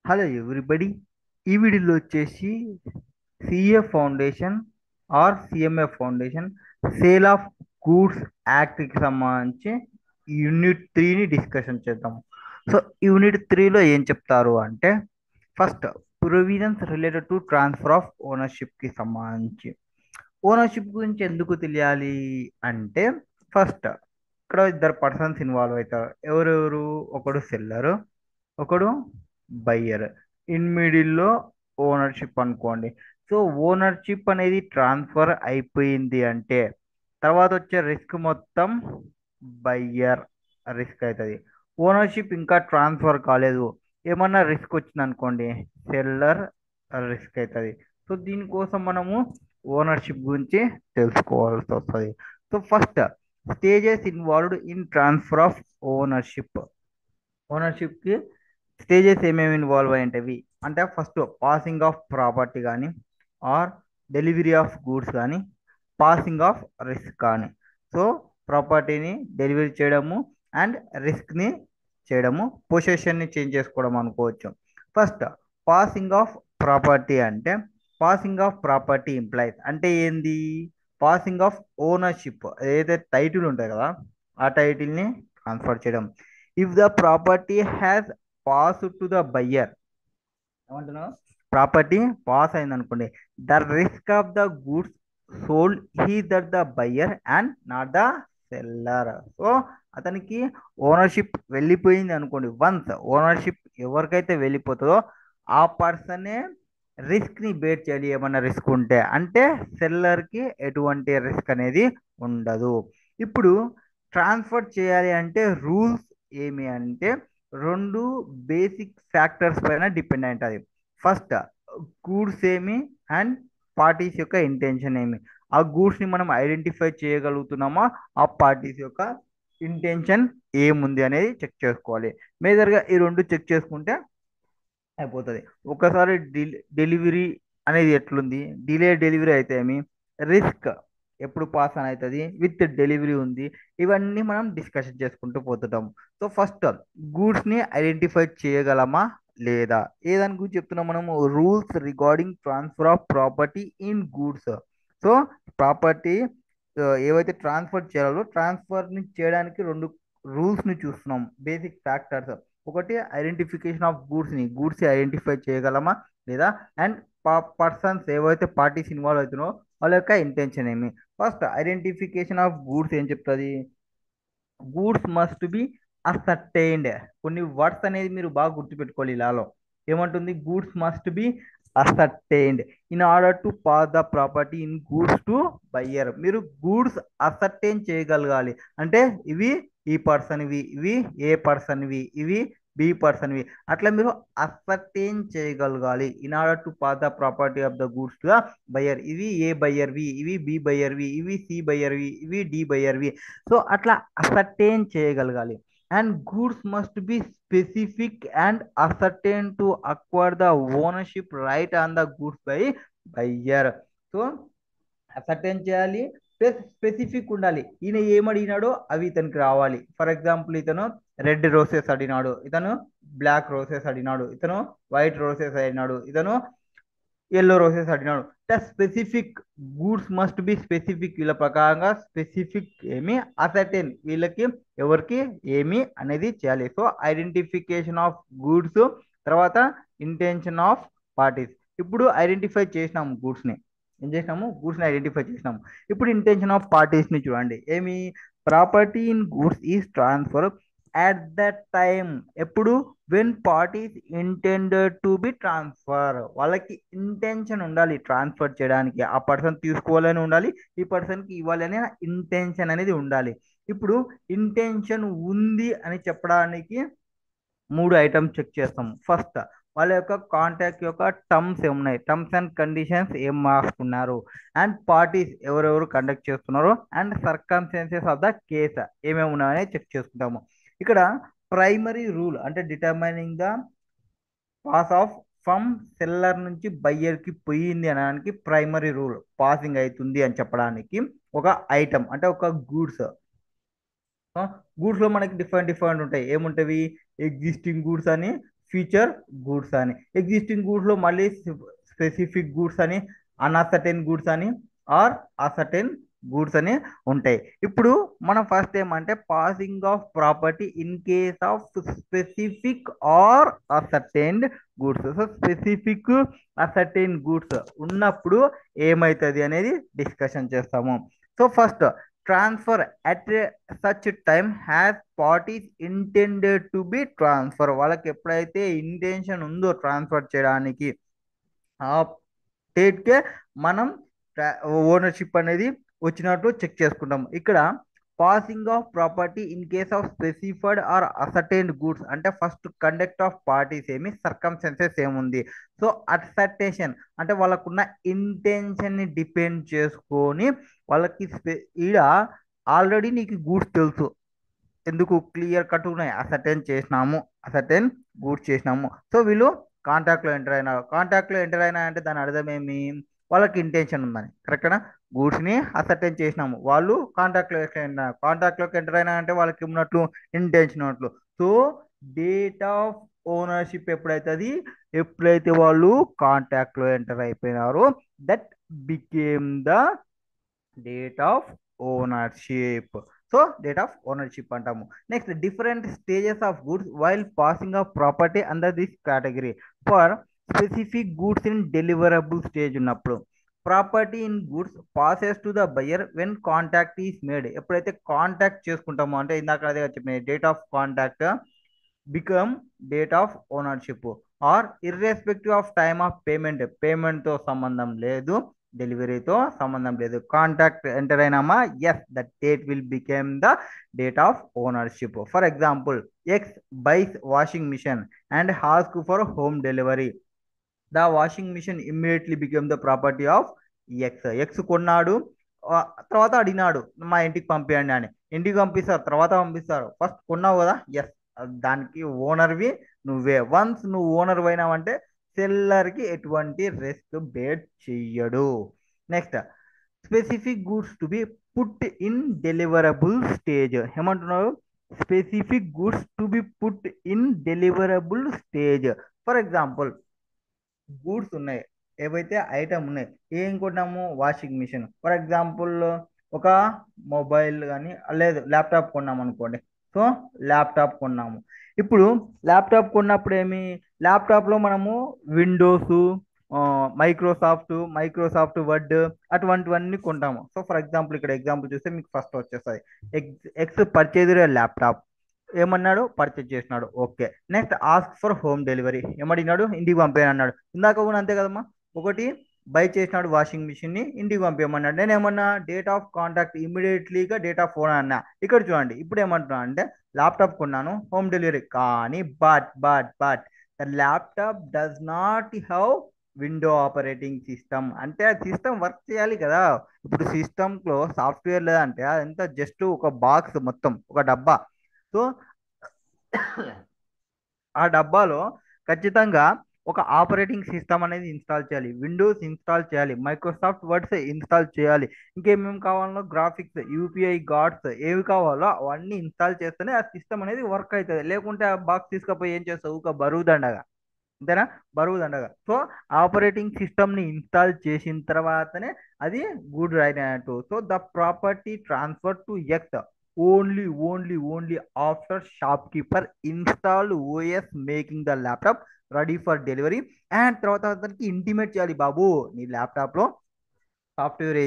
Hello everybody. ఈ వీడియోలో వచ్చేసి CA foundation or CMA foundation sale of goods యాక్ట్కి సంబంధించి యూనిట్ 3ని డిస్కషన్ చేద్దాం. సో యూనిట్ 3లో ఏం చెప్తారు అంటే, first provisions related to transfer of ఓనర్షిప్కి సంబంధించి. ఓనర్షిప్ గురించి ఎందుకు తెలియాలి అంటే, ఫస్ట్ ఇక్కడ ఇద్దరు పర్సన్స్ ఇన్వాల్వ్ అవుతారు. ఎవరెవరు? ఒకడు సెల్లరు, ఒకడు బయ్యర్. ఇన్ మిడిల్లో ఓనర్షిప్ అనుకోండి. సో ఓనర్షిప్ అనేది ట్రాన్స్ఫర్ అయిపోయింది అంటే తర్వాత వచ్చే రిస్క్ మొత్తం బయ్యర్ రిస్క్ అవుతుంది. ఓనర్షిప్ ఇంకా ట్రాన్స్ఫర్ కాలేదు, ఏమన్నా రిస్క్ వచ్చింది అనుకోండి, సెల్లర్ రిస్క్ అవుతుంది. సో దీనికోసం మనము ఓనర్షిప్ గురించి తెలుసుకోవాల్సి వస్తుంది. So first stages involved in transfer of ownership. ఓనర్షిప్కి స్టేజెస్ ఏమేమి ఇన్వాల్వ్ అయ్యేవి అంటే, ఫస్ట్ పాసింగ్ ఆఫ్ ప్రాపర్టీ కానీ, ఆర్ డెలివరీ ఆఫ్ గూడ్స్ కానీ, పాసింగ్ ఆఫ్ రిస్క్ కానీ. సో ప్రాపర్టీని డెలివరీ చేయడము అండ్ రిస్క్ని చేయడము, పొజిషన్ని చేంజ్ చేసుకోవడం అనుకోవచ్చు. ఫస్ట్ పాసింగ్ ఆఫ్ ప్రాపర్టీ అంటే, పాసింగ్ ఆఫ్ ప్రాపర్టీ ఇంప్లైస్ అంటే ఏంది? పాసింగ్ ఆఫ్ ఓనర్షిప్, ఏదైతే టైటిల్ ఉంటుంది కదా ఆ టైటిల్ని ట్రాన్స్ఫర్ చేయడం. If the property has pass to the buyer, ఏమంటున్నావు, ప్రాపర్టీ పాస్ అయింది అనుకోండి, the risk of the goods sold he that the buyer and not the seller. So అతనికి ఓనర్షిప్ వెళ్ళిపోయింది అనుకోండి. వన్స్ ఓనర్షిప్ ఎవరికైతే వెళ్ళిపోతుందో ఆ పర్సనే రిస్క్ని బేర్ చేయాలి. ఏమన్నా రిస్క్ ఉంటే, అంటే సెల్లర్కి ఎటువంటి రిస్క్ అనేది ఉండదు. ఇప్పుడు ట్రాన్స్ఫర్ చేయాలి అంటే రూల్స్ ఏమి అంటే, రెండు బేసిక్ ఫ్యాక్టర్స్ పైన డిపెండ్ అయి ఉంటుంది. ఫస్ట్ గూడ్స్ ఏమి అండ్ పార్టీస్ యొక్క ఇంటెన్షన్ ఏమి. ఆ గూడ్స్ని మనం ఐడెంటిఫై చేయగలుగుతున్నామా, ఆ పార్టీస్ యొక్క ఇంటెన్షన్ ఏముంది అనేది చెక్ చేసుకోవాలి. మేజర్గా ఈ రెండు చెక్ చేసుకుంటే అయిపోతుంది. ఒకసారి డెలివరీ అనేది ఎట్లుంది, డిలే డెలివరీ అయితే ఏమి, రిస్క్ ఎప్పుడు పాస్ అని అవుతుంది, విత్ డెలివరీ ఉంది, ఇవన్నీ మనం డిస్కషన్ చేసుకుంటూ పోతుంటాం. సో ఫస్ట్ గూడ్స్ని ఐడెంటిఫై చేయగలమా లేదా, ఏదాని గురించి చెప్తున్నాం మనము? Rules regarding transfer of property in goods. So property ఏవైతే ట్రాన్స్ఫర్ చేయాలో ట్రాన్స్ఫర్ని చేయడానికి రెండు రూల్స్ని చూస్తున్నాం, బేసిక్ ఫ్యాక్టర్స్. ఒకటి ఐడెంటిఫికేషన్ ఆఫ్ గూడ్స్ ఐడెంటిఫై చేయగలమా లేదా, అండ్ పర్సన్స్ ఏవైతే పార్టీస్ ఇన్వాల్వ్ అవుతున్నారో వాళ్ళ యొక్క ఇంటెన్షన్ ఏమి. ఫస్ట్ ఐడెంటిఫికేషన్ ఆఫ్ గూడ్స్ ఏం చెప్తుంది? Goods must be ascertained. కొన్ని వర్డ్స్ అనేది మీరు బాగా గుర్తుపెట్టుకోవాలి. ఇలాలో ఏమంటుంది? Goods must be ascertained in order to pass the property in goods to buyer. మీరు గూడ్స్ అసర్టైన్ చేయగలగాలి అంటే, ఇవి ఈ పర్సన్వి, ఇవి ఏ పర్సన్వి, ఇవి బి పర్సన్వి, అట్లా మీరు అసర్టైన్ చేయగలగాలి. In order to pass the property of the goods to the buyer. ఇవి ఏ బయ్యర్వి, ఇవి బి బయ్యర్వి, ఇవి సి బయ్యర్వి, ఇవి డి బయ్యర్వి. సో అట్లా అసర్టైన్ చేయగలగాలి. And goods must be specific and ascertain to acquire the ownership right on the goods by buyer. So ascertain చేయాలి, plus specific ఉండాలి. ఈయన ఏమడిగినాడో అవి ఇతనికి రావాలి. ఫర్ ఎగ్జాంపుల్, ఇతను రెడ్ రోసెస్ అడిగినాడు, ఇతను బ్లాక్ రోసెస్ అడిగినాడు, ఇతను వైట్ రోసెస్ అడిగినాడు, ఇతను ఎల్లో రోసెస్ అడిగినాడు. Specific goods must be specific. వీళ్ళ ప్రకారంగా స్పెసిఫిక్ ఏమి, అసర్టైన్ వీళ్ళకి ఎవరికి ఏమి అనేది చేయాలి. సో ఐడెంటిఫికేషన్ ఆఫ్ గూడ్స్, తర్వాత ఇంటెన్షన్ ఆఫ్ పార్టీస్. ఇప్పుడు ఐడెంటిఫై చేసినాము గూడ్స్ని, ఏం చేసినాము? గూడ్స్ని ఐడెంటిఫై చేసినాము. ఇప్పుడు ఇంటెన్షన్ ఆఫ్ పార్టీస్ని చూడండి. ఏమి? Property in goods is transfer at that time. ఎప్పుడు? When parties intended to be transfer. వాళ్ళకి ఇంటెన్షన్ ఉండాలి ట్రాన్స్ఫర్ చేయడానికి. ఆ పర్సన్ తీసుకోవాలని ఉండాలి, ఈ పర్సన్కి ఇవ్వాలి అనే ఇంటెన్షన్ అనేది ఉండాలి. ఇప్పుడు ఇంటెన్షన్ ఉంది అని చెప్పడానికి మూడు ఐటమ్స్ చెక్ చేస్తాం. ఫస్ట్ వాళ్ళ యొక్క కాంటాక్ట్ యొక్క టర్మ్స్ ఏమున్నాయి, టర్మ్స్ అండ్ కండిషన్స్ ఏం మార్చుకున్నారు, అండ్ పార్టీస్ ఎవరెవరు కండక్ట్ చేస్తున్నారో, and circumstances of the case ఏమేమి ఉన్నాయని చెక్ చేసుకుంటాము. ఇక్కడ ప్రైమరీ రూల్ అంటే determining the pass of from seller నుంచి బయ్యర్ కి పోయింది అనడానికి ప్రైమరీ రూల్, పాసింగ్ అవుతుంది అని చెప్పడానికి ఒక ఐటమ్ అంటే ఒక గూడ్స్. గూడ్స్ లో మనకి డిఫరెంట్ డిఫరెంట్ ఉంటాయి. ఏముంటవి? ఎగ్జిస్టింగ్ గూడ్స్ అని, ఫ్యూచర్ గూడ్స్ అని, ఎగ్జిస్టింగ్ గూడ్స్లో మళ్ళీ స్పెసిఫిక్ గూడ్స్ అని, అన్అసర్టైన్ గూడ్స్ అని, ఆర్ అసర్టైన్ గూడ్స్ అని ఉంటాయి. ఇప్పుడు మనం ఫస్ట్ ఏమంటే passing of property in case of specific are ascertained goods. So specific ascertain goods ఉన్నప్పుడు ఏమవుతుంది అనేది డిస్కషన్ చేస్తాము. So first transfer at such time has parties intended to be transfer. వాళ్ళకి ఎప్పుడైతే ఇంటెన్షన్ ఉందో ట్రాన్స్ఫర్ చేయడానికి ఆ డేట్కే మనం ఓనర్షిప్ అనేది వచ్చినట్టు చెక్ చేసుకుంటాం. ఇక్కడ passing of property in case of specified or ascertained goods అంటే ఫస్ట్ కండక్ట్ ఆఫ్ పార్టీస్ ఏమి, సర్కమ్స్టెన్సెస్ ఏముంది. సో అసర్టేషన్ అంటే వాళ్ళకున్న ఇంటెన్షన్ని డిపెండ్ చేసుకొని వాళ్ళకి ఈడ ఆల్రెడీ నీకు గూడ్స్ తెలుసు, ఎందుకు క్లియర్ కట్ ఉన్నాయి, అసర్టైన్ చేసినాము, అసర్టైన్ గూడ్స్ చేసినాము. సో వీళ్ళు కాంటాక్ట్లో ఎంటర్ అయినారు. కాంటాక్ట్లో ఎంటర్ అయినా అంటే దాని అర్థం ఏమి, వాళ్ళకి ఇంటెన్షన్ ఉందని, కరెక్టేనా. గూడ్స్ని అసర్టైన్ చేసినాము, వాళ్ళు కాంటాక్ట్లోకి ఎంటర్ అయినా అంటే వాళ్ళకి ఉన్నట్లు ఇంటెన్షన్ ఉన్నట్లు. సో డేట్ ఆఫ్ ఓనర్షిప్ ఎప్పుడైతుంది, ఎప్పుడైతే వాళ్ళు కాంటాక్ట్లో ఎంటర్ అయిపోయినారో that became the date of ownership. So date of ownership అంటాము. Next different stages of goods while passing of property under this category. For specific goods in deliverable stage ఉన్నప్పుడు property in goods passes to the buyer when contract is made. ఎప్పుడైతే contract చేసుకుంటామో అంటే ఇందాక అదే చెప్పిన date of contract become date of ownership. Are irrespective of time of పేమెంట్తో సంబంధం లేదు, డెలివరీతో సంబంధం లేదు, కాంటాక్ట్ ఎంటర్ అయినామా, yes that date will became the date of ownership. For example X buys washing machine and asks for home delivery. The washing machine immediately became the property of X. X కొన్నాడు, తర్వాత అడిగినాడు మా ఇంటికి పంపించండి అని. ఇంటికి పంపిస్తారు, తర్వాత పంపిస్తారు, ఫస్ట్ కొన్నావు కదా, ఎస్ దానికి ఓనర్వి నువ్వే. వన్స్ నువ్వు ఓనర్ అయినావంటే సెల్లర్కి ఎటువంటి రిస్క్ బేర్ చెయ్యడు. Next specific goods to be put in deliverable stage. ఏమంటున్నారు, specific goods to be put in deliverable stage. For example goods ఉన్నాయి, ఏవైతే ఐటమ్ ఉన్నాయి, ఏం కొన్నాము, వాషింగ్ మిషన్. ఫర్ ఎగ్జాంపుల్ ఒక మొబైల్ కానీ లేదు ల్యాప్టాప్ కొన్నాము అనుకోండి. సో ల్యాప్టాప్ కొన్నాము. ఇప్పుడు ల్యాప్టాప్ కొన్నప్పుడు ఏమి, ల్యాప్టాప్లో మనము విండోస్, మైక్రోసాఫ్ట్ వర్డ్ అటువంటివన్నీ కొంటాము. సో ఫర్ ఎగ్జాంపుల్ ఇక్కడ ఎగ్జాంపుల్ చూస్తే మీకు ఫస్ట్ వచ్చేస్తుంది ఎక్స్ పర్చేజ్ ల్యాప్టాప్. ఏమన్నాడు, పర్చేజ్ చేసినాడు, okay. Next ask for home delivery, ఏమడిగినాడు, ఇంటికి పంపేయని అన్నాడు. ఇందాక కూడా అంతే కదమ్మా, ఒకటి బై చేసినాడు వాషింగ్ మిషన్ని, ఇంటికి పంపేయమన్నాడు. నేను ఏమన్నా డేట్ ఆఫ్ కాంటాక్ట్ ఇమీడియట్లీగా డేట్ ఆఫ్ ఓనర్ అన్నా. ఇక్కడ చూడండి ఇప్పుడు ఏమంటున్నా అంటే ల్యాప్టాప్ కొన్నాను, హోమ్ డెలివరీ, కానీ but the laptop does not have window operating system. అంటే ఆ సిస్టమ్ వర్క్ చేయాలి కదా. ఇప్పుడు సిస్టమ్లో సాఫ్ట్వేర్ లేదంటే అదంతా జస్ట్ ఒక బాక్స్, మొత్తం ఒక డబ్బా. సో ఆ డబ్బాలో ఖచ్చితంగా ఒక ఆపరేటింగ్ సిస్టమ్ అనేది ఇన్స్టాల్ చేయాలి, విండోస్ ఇన్స్టాల్ చేయాలి, మైక్రోసాఫ్ట్ వర్డ్స్ ఇన్స్టాల్ చేయాలి, ఇంకేమేమి కావాలో గ్రాఫిక్స్, యూపీఐ గార్డ్స్ ఏవి కావాలో అవన్నీ ఇన్స్టాల్ చేస్తేనే ఆ సిస్టమ్ అనేది వర్క్ అవుతుంది. లేకుంటే ఆ బాక్స్ తీసుకపోయి ఏం చేస్తావు, ఒక బరువు దండగా, అంతేనా, బరువు దండగా. సో ఆపరేటింగ్ సిస్టమ్ని ఇన్స్టాల్ చేసిన తర్వాతనే అది గుడ్ అయినట్టు. So the property transfer to X only after shop keeper install OS making the laptop ready for delivery. And తర్వాత అతనికి ఇంటిమేట్ చేయాలి, బాబు నీ ల్యాప్టాప్లో సాఫ్ట్వేర్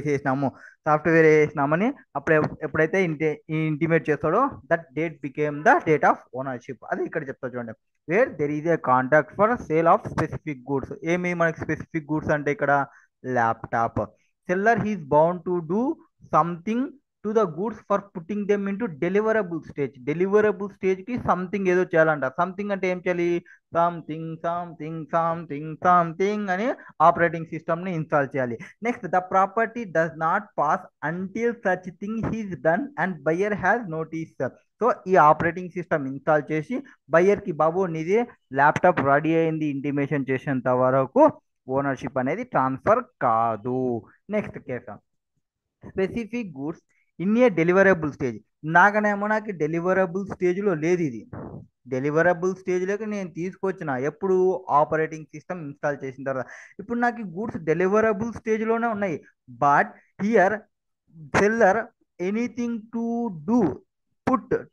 వేసినామని అప్పుడు ఎప్పుడైతే ఇంటిమేట్ చేస్తాడో that date became the date of ownership. అది ఇక్కడ చెప్తా చూడండి, where there is a contact for sale of specific goods. ఏమి మనకి స్పెసిఫిక్ గూడ్స్ అంటే ఇక్కడ laptop. Seller he's bound to do something to the goods for putting them into deliverable stage కి something ఏదో చేయాలంట. సంథింగ్ అంటే ఏం చేయాలి, సంథింగ్ అని ఆపరేటింగ్ సిస్టమ్ ని ఇన్స్టాల్ చేయాలి. Next the property does not pass until such thing he's done and buyer has notice. So ఈ ఆపరేటింగ్ సిస్టమ్ ఇన్స్టాల్ చేసి బయ్యర్కి, బాబు నీది ల్యాప్టాప్ రెడీ అయింది ఇంటిమేషన్ చేసేంత వరకు ఓనర్షిప్ అనేది ట్రాన్స్ఫర్ కాదు. Next case specific goods in a deliverable stage. నాకనేమో నాకు డెలివరబుల్ స్టేజ్లో లేదు ఇది. డెలివరబుల్ స్టేజ్లోకి నేను తీసుకొచ్చిన ఎప్పుడు ఆపరేటింగ్ సిస్టమ్ ఇన్స్టాల్ చేసిన తర్వాత. ఇప్పుడు నాకు ఈ గూడ్స్ డెలివరబుల్ స్టేజ్లోనే ఉన్నాయి. But here seller anything to do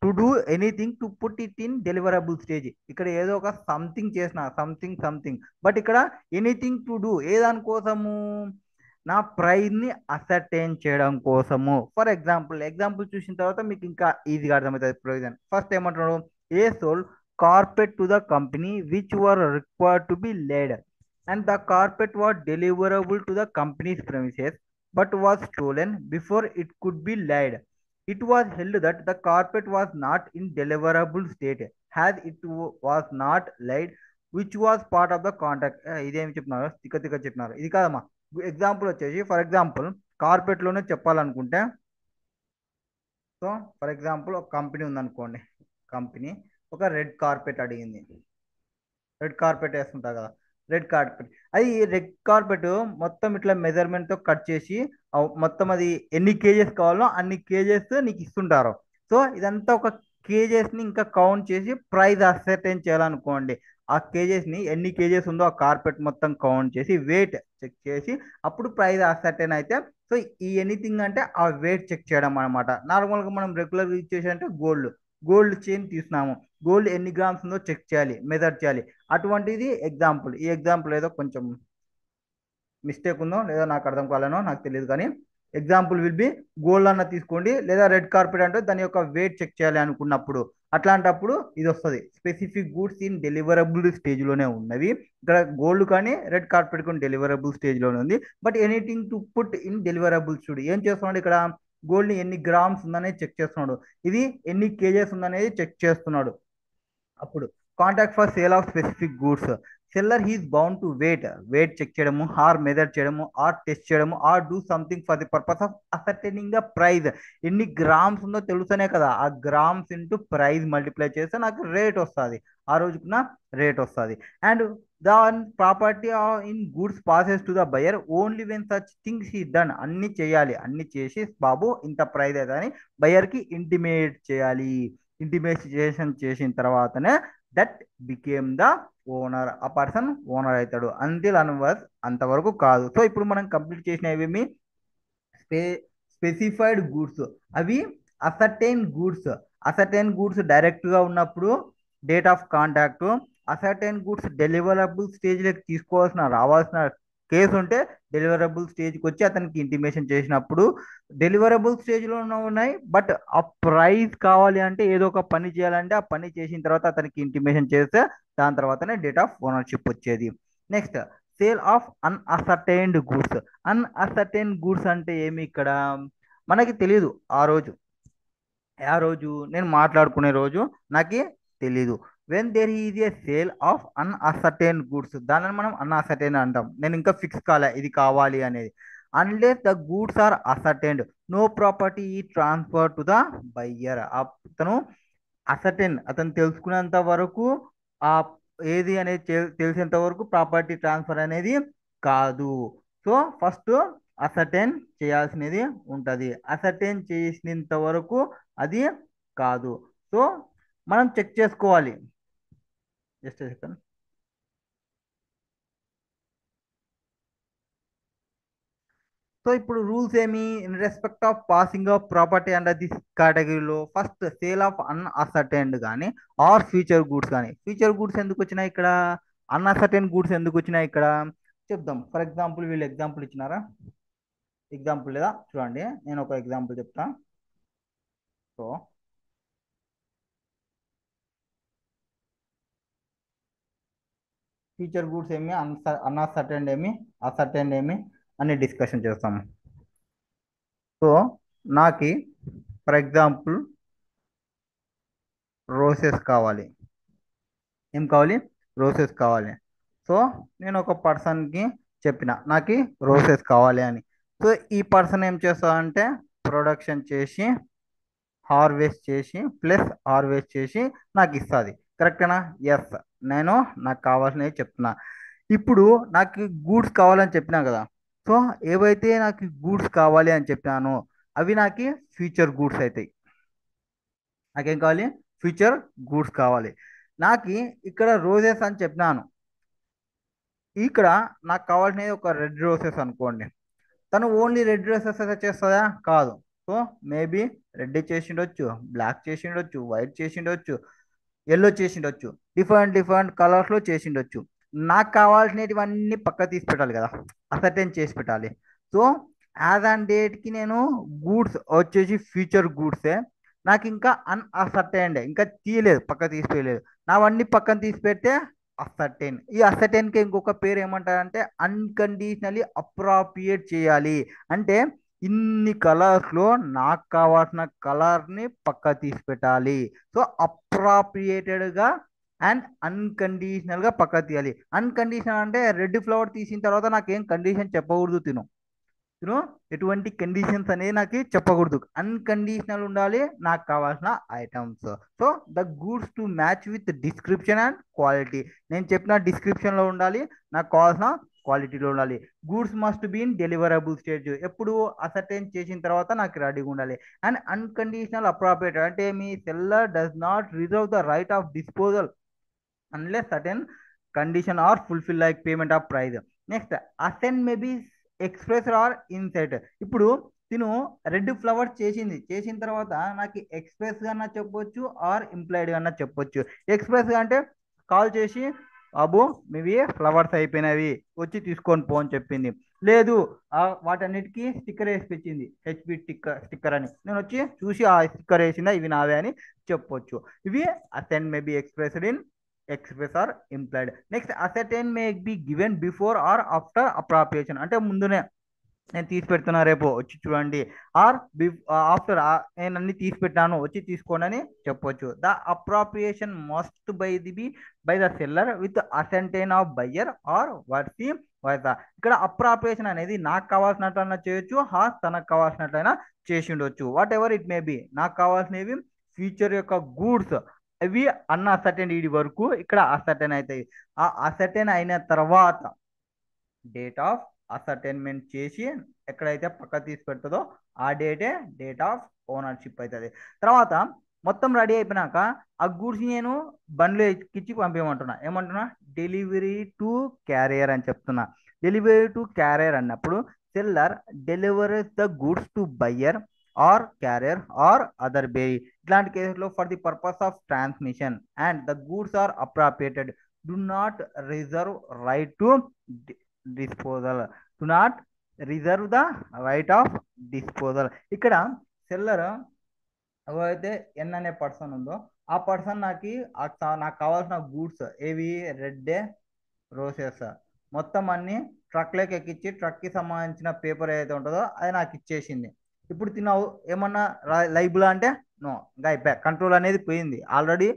to do anything to put it in deliverable stage. ఇక్కడ ఏదో ఒక సంథింగ్ చేసిన సంథింగ్. బట్ ఇక్కడ ఎనీథింగ్ టు డూ ఏ దానికోసము, నా ప్రైజ్ని అసర్టైన్ చేయడం కోసము. ఫర్ ఎగ్జాంపుల్ చూసిన తర్వాత మీకు ఇంకా ఈజీగా అర్థమవుతుంది ప్రొవిజన్. ఫస్ట్ ఏమంటున్నాడు, a sold carpet to the company which were required to be laid and the carpet was deliverable to the company's premises but was stolen before it could be laid. It was held that the carpet was not in deliverable state as it was not laid, which was part of the contract. ఇదేమి చెప్పినారు, తిక్క చెప్పినారు. ఇది కాదమ్మా. Example వచ్చేసి for example కార్పెట్లోనే చెప్పాలనుకుంటే, so for example ఒక company ఉందనుకోండి. కంపెనీ ఒక రెడ్ కార్పెట్ అడిగింది. రెడ్ కార్పెట్ వేస్తుంటారు కదా, రెడ్ కార్పెట్. అది రెడ్ కార్పెట్ మొత్తం ఇట్లా మెజర్మెంట్తో కట్ చేసి మొత్తం అది ఎన్ని కేజెస్ కావాలో అన్ని కేజెస్ నీకు ఇస్తుంటారు. సో ఇదంతా ఒక కేజెస్ని ఇంకా కౌంట్ చేసి ప్రైస్ అసర్టైన్ చేయాలనుకోండి. ఆ కేజెస్ని ఎన్ని కేజెస్ ఉందో ఆ కార్పెట్ మొత్తం కౌంట్ చేసి వెయిట్ చెక్ చేసి అప్పుడు ప్రైస్ అసర్టైన్ అయితే. సో ఈ ఎనీథింగ్ అంటే ఆ వెయిట్ చెక్ చేయడం అనమాట. నార్మల్గా మనం రెగ్యులర్ యూజ్ చేసి అంటే గోల్డ్ చైన్ తీస్తున్నాము, గోల్డ్ ఎన్ని గ్రామ్స్ ఉందో చెక్ చేయాలి, మెజర్ చేయాలి. అటువంటిది ఎగ్జాంపుల్. ఈ ఎగ్జాంపుల్ ఏదో కొంచెం మిస్టేక్ ఉందో లేదో నాకు అర్థం కాలేనో నాకు తెలియదు, కానీ ఎగ్జాంపుల్ విల్ బి గోల్డ్ అన్న తీసుకోండి, లేదా రెడ్ కార్పెట్ అంటే దాని యొక్క వెయిట్ చెక్ చేయాలి అనుకున్నప్పుడు అట్లాంటప్పుడు ఇది వస్తుంది. స్పెసిఫిక్ గూడ్స్ ఇన్ డెలివరబుల్ స్టేజ్లోనే ఉన్నవి. ఇక్కడ గోల్డ్ కానీ రెడ్ కార్పెట్ కానీ డెలివరబుల్ స్టేజ్లోనే ఉంది. But anything to put in deliverable stage ఏం చేస్తున్నాడు ఇక్కడ, గోల్డ్ని ఎన్ని గ్రామ్స్ ఉందనేది చెక్ చేస్తున్నాడు, ఇది ఎన్ని కేజెస్ ఉందనేది చెక్ చేస్తున్నాడు. అప్పుడు contract for sale of specific goods, seller he's bound to weight check చేయడము, ఆర్ మెజర్ చేయడము, ఆర్ టెస్ట్ చేయడము, or do something for the purpose of ascertaining the price. ఎన్ని గ్రామ్స్ ఉందో తెలుస్తేనే కదా, ఆ గ్రామ్స్ ఇంటూ ప్రైజ్ మల్టిప్లై చేస్తే నాకు రేట్ వస్తుంది, ఆ రోజుకున్న రేట్ వస్తుంది. And than property in goods passes to the buyer only when such things he done. అన్ని చేయాలి, అన్ని చేసి బాబు ఇంత ప్రైజ్ అయితే అని బయర్కి ఇంటిమేట్ చేయాలి. ఇంటిమేషన్ చేసిన తర్వాతనే దట్ బికేమ్ ద ఓనర్, ఆ పర్సన్ ఓనర్ అవుతాడు. అంటిల్ అన్వర్స్ అంతవరకు కాదు. సో ఇప్పుడు మనం కంప్లీట్ చేసిన ఏమేమి, స్పె స్పెసిఫైడ్ గూడ్స్, అవి అసర్టైన్ గూడ్స్ డైరెక్ట్గా ఉన్నప్పుడు date of contract. Ascertain goods deliverable స్టేజ్లోకి రావాల్సిన కేసు ఉంటే డెలివరబుల్ స్టేజ్కి వచ్చి అతనికి ఇంటిమేషన్ చేసినప్పుడు డెలివరబుల్ స్టేజ్లో ఉన్నాయి. బట్ ఆ ప్రైస్ కావాలి అంటే ఏదో ఒక పని చేయాలంటే ఆ పని చేసిన తర్వాత అతనికి ఇంటిమేషన్ చేస్తే దాని తర్వాతనే డేట్ ఆఫ్ ఓనర్షిప్ వచ్చేది. Next sale of unascertained goods. Unascertain goods అంటే ఏమి, ఇక్కడ మనకి తెలియదు. ఆ రోజు నేను మాట్లాడుకునే రోజు నాకు తెలీదు. When there is a sale of unascertain goods, దానిని మనం అన్అసర్టైన్ అంటాం. నేను ఇంకా ఫిక్స్ కాలే ఇది కావాలి అనేది. Unless the goods are ascertained no property ఈ ట్రాన్స్ఫర్ టు ద బయ్యర్. అతను అతను తెలుసుకునేంత వరకు ఆ ఏది అనేది తెలిసేంత వరకు ప్రాపర్టీ ట్రాన్స్ఫర్ అనేది కాదు. సో ఫస్ట్ అసర్టైన్ చేయాల్సినది ఉంటుంది, అసర్టైన్ చేసినంత వరకు అది కాదు. సో మనం చెక్ చేసుకోవాలి. Just second. సో ఇప్పుడు రూల్స్ ఏమి, in respect of passing of property under this కేటగిరీలో ఫస్ట్ సేల్ ఆఫ్ అన్అసర్టైన్డ్ కానీ ఆర్ ఫ్యూచర్ గూడ్స్ కానీ. ఫ్యూచర్ గూడ్స్ ఎందుకు వచ్చినాయి ఇక్కడ, అన్అసర్టైన్ గూడ్స్ ఎందుకు వచ్చినాయి ఇక్కడ చెప్దాం. ఫర్ ఎగ్జాంపుల్ వీళ్ళు ఎగ్జాంపుల్ ఇచ్చినారా, ఎగ్జాంపుల్ లేదా చూడండి, నేను ఒక ఎగ్జాంపుల్ చెప్తా. సో ఫ్యూచర్ గూడ్స్ ఏమి, అన్అసర్టైన్డ్ ఏమి, అసర్టైన్డ్ ఏమి అని డిస్కషన్ చేస్తాము. సో నాకు ఫర్ ఎగ్జాంపుల్ రోసెస్ కావాలి. ఏం కావాలి, రోసెస్ కావాలి. సో నేను ఒక పర్సన్కి చెప్పిన నాకు రోసెస్ కావాలి అని. సో ఈ పర్సన్ ఏం చేస్తాడంటే ప్రొడక్షన్ చేసి హార్వెస్ట్ చేసి నాకు ఇస్తుంది. కరెక్టేనా? ఎస్, నేను నాకు కావాల్సినవి చెప్తున్నా. ఇప్పుడు నాకు గూడ్స్ కావాలని చెప్పినా కదా. సో ఏవైతే నాకు గూడ్స్ కావాలి అని చెప్పినానో అవి నాకు ఫ్యూచర్ గూడ్స్ అవుతాయి. నాకేం కావాలి? ఫ్యూచర్ గూడ్స్ కావాలి. నాకు ఇక్కడ రోజెస్ అని చెప్పినాను. ఇక్కడ నాకు కావాల్సినది ఒక రెడ్ రోసెస్ అనుకోండి. తను ఓన్లీ రెడ్ డ్రెస్సెస్ అయితే చేస్తుందా? కాదు. సో మేబీ రెడ్ చేసిండొచ్చు, బ్లాక్ చేసిండొచ్చు, వైట్ చేసిండొచ్చు, ఎల్లో చేసిండొచ్చు, డిఫరెంట్ డిఫరెంట్ కలర్స్లో చేసిండొచ్చు. నాకు కావాల్సినవన్నీ పక్క తీసి పెట్టాలి కదా, అసర్టైన్ చేసి పెట్టాలి. సో యాజ్ అండ్ డేట్కి నేను గూడ్స్ వచ్చేసి ఫ్యూచర్ గూడ్సే. నాకు ఇంకా అన్అసర్టైన్డ్ ఇంకా తీయలేదు, పక్క తీసిపోయలేదు. నావన్నీ పక్కన తీసి పెడితే అసర్టైన్. ఈ అసర్టైన్కి ఇంకొక పేరు ఏమంటారంటే అన్కండిషనలీ అప్రాప్రియేట్ చేయాలి. అంటే ఇన్ని కలర్స్లో నాకు కావాల్సిన కలర్ని పక్క తీసి పెట్టాలి. సో అప్రాప్రియేటెడ్గా అండ్ అన్కండిషనల్గా పక్క తీయాలి. అన్కండిషనల్ అంటే రెడ్ ఫ్లవర్ తీసిన తర్వాత నాకేం కండిషన్ చెప్పకూడదు. తిను ఎటువంటి కండిషన్స్ అనేది నాకు చెప్పకూడదు. అన్కండిషనల్ ఉండాలి నాకు కావాల్సిన items. So the goods to match with description and quality. నేను చెప్పిన డిస్క్రిప్షన్లో ఉండాలి, నాకు కావాల్సిన క్వాలిటీలో ఉండాలి. Goods must be in deliverable stage. ఎప్పుడు అసర్టైన్ చేసిన తర్వాత నాకు రెడీగా ఉండాలి. అండ్ అన్కండిషనల్ అప్రాప్రియేట్ అంటే మీ seller does not reserve the right of disposal unless certain condition are fulfilled like payment of price. Next assent may be express or inset. ఇప్పుడు తిను రెడ్ ఫ్లవర్ చేసిన తర్వాత నాకు ఎక్స్ప్రెస్ గా చెప్పొచ్చు ఆర్ ఇంప్లైడ్ గా చెప్పొచ్చు. ఎక్స్ప్రెస్ గా అంటే కాల్ చేసి బాబు మీవి ఫ్లవర్స్ అయిపోయినవి వచ్చి తీసుకొని పో అని చెప్పింది. లేదు వాటన్నిటికీ స్టిక్కర్ వేసి పెట్టింది, హెచ్పి స్టిక్కర్ అని. నేను వచ్చి చూసి ఆ స్టిక్కర్ వేసిందా ఇవి నావే అని చెప్పొచ్చు. ఇవి assent may be expressed in express or implied. Next ascertain may be given before or after appropriation. అంటే ముందునే నేను తీసి పెడుతున్నా రేపు వచ్చి చూడండి, ఆర్ ఆఫ్టర్ నేను అన్ని తీసి పెట్టాను వచ్చి తీసుకోండి అని చెప్పొచ్చు. The appropriation must by the seller with assent of buyer or vice versa. ఇక్కడ అప్రాప్రియేషన్ అనేది నాకు కావాల్సినట్లయినా చేయొచ్చు, తనకు కావాల్సినట్లయినా చేసి ఉండొచ్చు. What ever it may be. నాకు కావాల్సినవి ఫ్యూచర్ యొక్క గూడ్స్, అవి అన్అసర్టైన్ వరకు ఇక్కడ అసర్టైన్ అవుతాయి. ఆ అసర్టైన్ అయిన తర్వాత డేట్ ఆఫ్ అసర్టైన్మెంట్ చేసి ఎక్కడైతే పక్క తీసి పెడుతుందో ఆ డేటే డేట్ ఆఫ్ ఓనర్షిప్ అవుతుంది. తర్వాత మొత్తం రెడీ అయిపోయినాక ఆ గూడ్స్ నేను బండ్లో ఎక్కించి పంపించమంటున్నా. ఏమంటున్నా? డెలివరీ టు క్యారియర్ అని చెప్తున్నా. డెలివరీ టు క్యారియర్ అన్నప్పుడు seller delivers the goods to buyer or carrier or other bailee. ఇట్లాంటి కేసులో for the purpose of transmission and the goods are appropriated do not reserve right to disposal. Do not reserve the right of disposal. ఇక్కడ సెల్లర్ ఎవరైతే N అనే person ఉందో ఆ person నాకు కావాల్సిన గూడ్స్ ఏవి? రెడ్ రోసెస్ మొత్తం అన్ని ట్రక్లోకి ఎక్కించి ట్రక్కి సంబంధించిన పేపర్ ఏదైతే ఉంటుందో అది నాకు ఇచ్చేసింది. ఇప్పుడు తిన్నావు ఏమన్నా లైబుల్ అంటే నో, ఇంకా అయిపోయా, కంట్రోల్ అనేది పోయింది ఆల్రెడీ.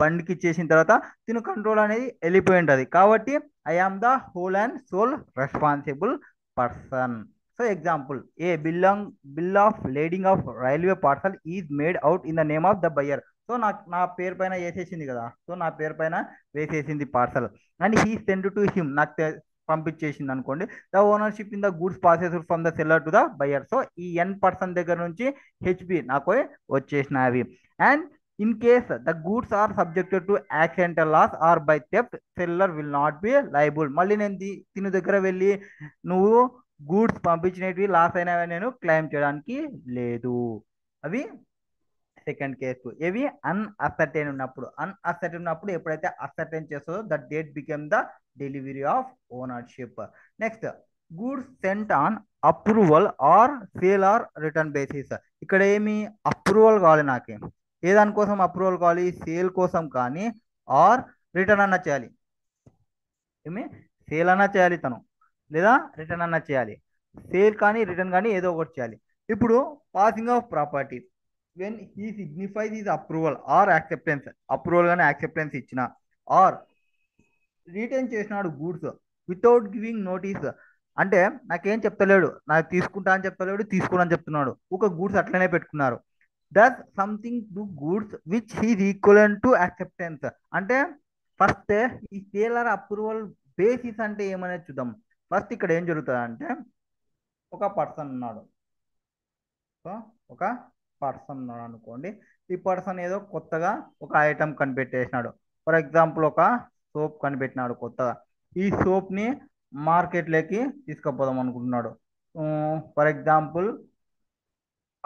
బండికి ఇచ్చేసిన తర్వాత తిను కంట్రోల్ అనేది వెళ్ళిపోయి ఉంటుంది. కాబట్టి I am the whole and sole responsible person. So example a bill of lading of railway parcel is made out in the name of the buyer. So నా పేరు పైన వేసేసింది కదా, సో నా పేరు పైన వేసేసింది parcel and he send to him, నాకు పంపించేసింది అనుకోండి. The ownership in the goods passes from the seller to the buyer. So ఈ ఎన్ పర్సన్ దగ్గర నుంచి హెచ్పి నాకు వచ్చేసినవి. And in case the goods are subjected to accidental loss or by theft seller will not be liable. మళ్ళీ నేను తిని దగ్గర వెళ్ళి నువ్వు గూడ్స్ పంపించినవి లాస్ అయినవి నేను క్లెయిమ్ చేయడానికి లేదు. అవి సెకండ్ కేసు. ఏవి? అన్అసర్టైన్ ఉన్నప్పుడు ఎప్పుడైతే అసర్టైన్ చేస్తుందో that date become the delivery of ownership. Next goods sent on approval are sale are return basis. ఇక్కడ ఏమి అప్రూవల్ కావాలి నాకు. ఏ దానికోసం అప్రూవల్ కావాలి? సేల్ కోసం కానీ ఆర్ రిటర్న్ అన్న చేయాలి. ఏమి సేల్ అన్నా చేయాలి తను, లేదా రిటర్న్ అన్నా చేయాలి. సేల్ కానీ రిటర్న్ కానీ ఏదో ఒకటి చేయాలి. ఇప్పుడు passing of property when he signifies his approval or acceptance. Approval కానీ యాక్సెప్టెన్స్ ఇచ్చిన ఆర్ రిటర్న్ చేసినాడు గూడ్స్ వితౌట్ గివింగ్ నోటీస్. అంటే నాకేం చెప్తలేడు, నాకు తీసుకుంటా అని చెప్తలేడు, తీసుకోనని చెప్తున్నాడు. ఒక గూడ్స్ అట్లనే పెట్టుకున్నారు. Does something to goods which is equal to acceptance. అంటే ఫస్ట్ ఈ సేలర్ అప్రూవల్ బేసిస్ అంటే ఏమనేది చూద్దాం. ఫస్ట్ ఇక్కడ ఏం జరుగుతుంది అంటే ఒక పర్సన్ ఉన్నాడు, సో ఒక పర్సన్ ఉన్నాడు అనుకోండి. ఈ పర్సన్ ఏదో కొత్తగా ఒక ఐటమ్ కనిపెట్టేసినాడు. ఫర్ ఎగ్జాంపుల్ ఒక సోప్ కనిపెట్టినాడు కొత్తగా. ఈ సోప్ని మార్కెట్లోకి తీసుకుపోదాం అనుకుంటున్నాడు. ఫర్ ఎగ్జాంపుల్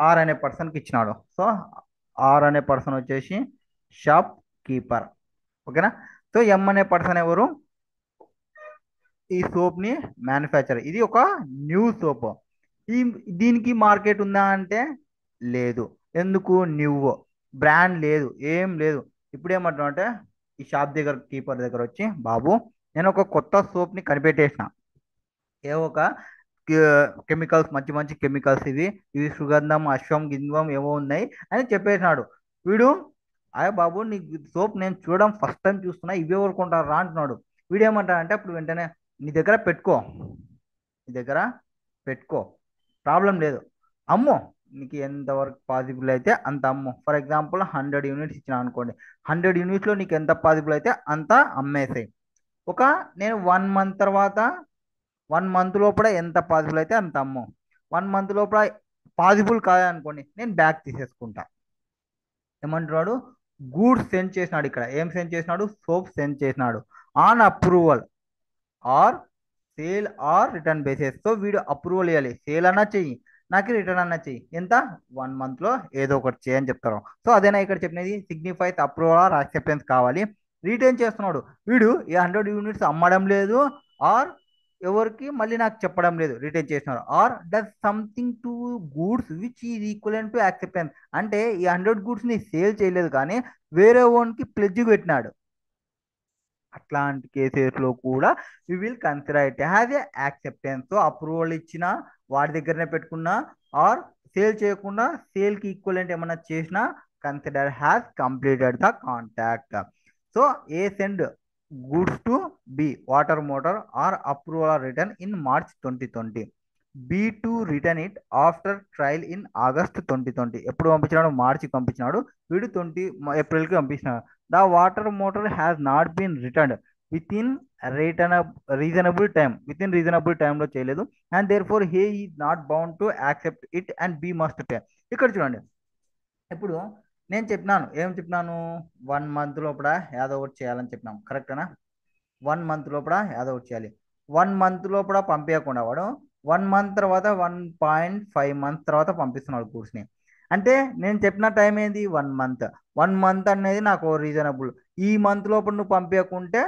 ఆర్ అనే పర్సన్కి ఇచ్చినాడు. సో ఆర్ అనే పర్సన్ వచ్చేసి షాప్ కీపర్. ఓకేనా. సో ఎం అనే పర్సన్ ఎవరు? ఈ సోప్ ని మ్యానుఫ్యాక్చర్. ఇది ఒక న్యూ సోప్. ఈ దీనికి మార్కెట్ ఉందా అంటే లేదు. ఎందుకు? న్యూ, బ్రాండ్ లేదు, ఏం లేదు. ఇప్పుడు ఏమంటున్నా అంటే ఈ షాప్ దగ్గర కీపర్ దగ్గర వచ్చి, బాబు నేను ఒక కొత్త సోప్ ని కనిపెట్టేసిన. ఏ ఒక కెమికల్స్, మంచి మంచి కెమికల్స్ ఇవి, ఇవి సుగంధం, అశ్వం, గింధం ఏవో ఉన్నాయి అని చెప్పేసినాడు. వీడు, అయ్యా బాబు నీ సోప్ నేను చూడడం ఫస్ట్ టైం చూస్తున్నా, ఇవి ఎవరు కొంటారు రా అంటున్నాడు. వీడు ఏమంటాడంటే అప్పుడు వెంటనే, నీ దగ్గర పెట్టుకో, నీ దగ్గర పెట్టుకో, ప్రాబ్లం లేదు, అమ్ము, నీకు ఎంతవరకు పాసిబుల్ అయితే అంత అమ్ము. ఫర్ ఎగ్జాంపుల్ 100 యూనిట్స్ ఇచ్చిన అనుకోండి, 100 యూనిట్స్లో నీకు ఎంత పాసిబుల్ అయితే అంత అమ్మేసాయి. ఒక నేను 1 మంత్ తర్వాత, 1 మంత్ లోపల ఎంత పాసిబుల్ అయితే అంత అమ్ము. 1 మంత్ లోపల పాసిబుల్ కాదనుకోండి, నేను బ్యాక్ తీసేసుకుంటా. ఏమంటున్నాడు? గూడ్స్ సెండ్ చేసినాడు. ఇక్కడ ఏం సెండ్ చేసినాడు? సోప్ సెండ్ చేసినాడు. On approval are sale are return basis. So వీడు అప్రూవల్ ఇవ్వాలి. సేల్ అన్నా చెయ్యి, నాకు రిటర్న్ అన్నా చెయ్యి. ఎంత? 1 మంత్లో ఏదో ఒకటి చేయని చెప్తారు. సో అదేనా ఇక్కడ చెప్పినది, సిగ్నిఫైస్ అప్రూవల్ ఆర్ యాక్సెప్టెన్స్ కావాలి. రిటర్న్ చేస్తున్నాడు వీడు. ఈ 100 యూనిట్స్ అమ్మడం లేదు, ఆర్ ఎవరికి మళ్ళీ నాకు చెప్పడం లేదు, రిటర్న్ చేస్తున్నారు. Or does something to goods which is equivalent to acceptance. అంటే ఈ 100 గూడ్స్ని సేల్ చేయలేదు కానీ వేరే ఓన్కి ప్లెడ్జ్ పెట్టినాడు. అట్లాంటి కేసెస్లో కూడా we will consider it has a acceptance. So approval ఇచ్చిన వాడి దగ్గరనే పెట్టుకున్నా, ఆర్ సేల్ చేయకుండా సేల్కి ఈక్వలెంట్ ఏమన్నా చేసినా, consider has completed the contract. So a send goods to B water motor or approval or return in March 2020. B to return it after trial in August 2020. ఎప్పుడు పంపించినాడు? మార్చికి పంపించినాడు. వీడు ఏప్రిల్కి పంపించినాడు. The water motor has not been returned within reasonable టైంలో చేయలేదు, and therefore he is not bound to accept it and B must pay. ఇక్కడ చూడండి, ఇప్పుడు నేను చెప్పినాను, ఏం చెప్పినాను? 1 మంత్ లోపల ఏదో ఒకటి చేయాలని చెప్పినాం, కరెక్టేనా? 1 మంత్ లోపల ఏదో ఒకటి చేయాలి. 1 మంత్ లోపల పంపించకుండా వాడు 1 మంత్ తర్వాత 1.5 మంత్స్ తర్వాత పంపిస్తున్నాడు గూడ్స్ని. అంటే నేను చెప్పిన టైం ఏంది? 1 మంత్. 1 మంత్ అనేది నాకు రీజనబుల్. ఈ మంత్ లోపల నువ్వు పంపించకుంటే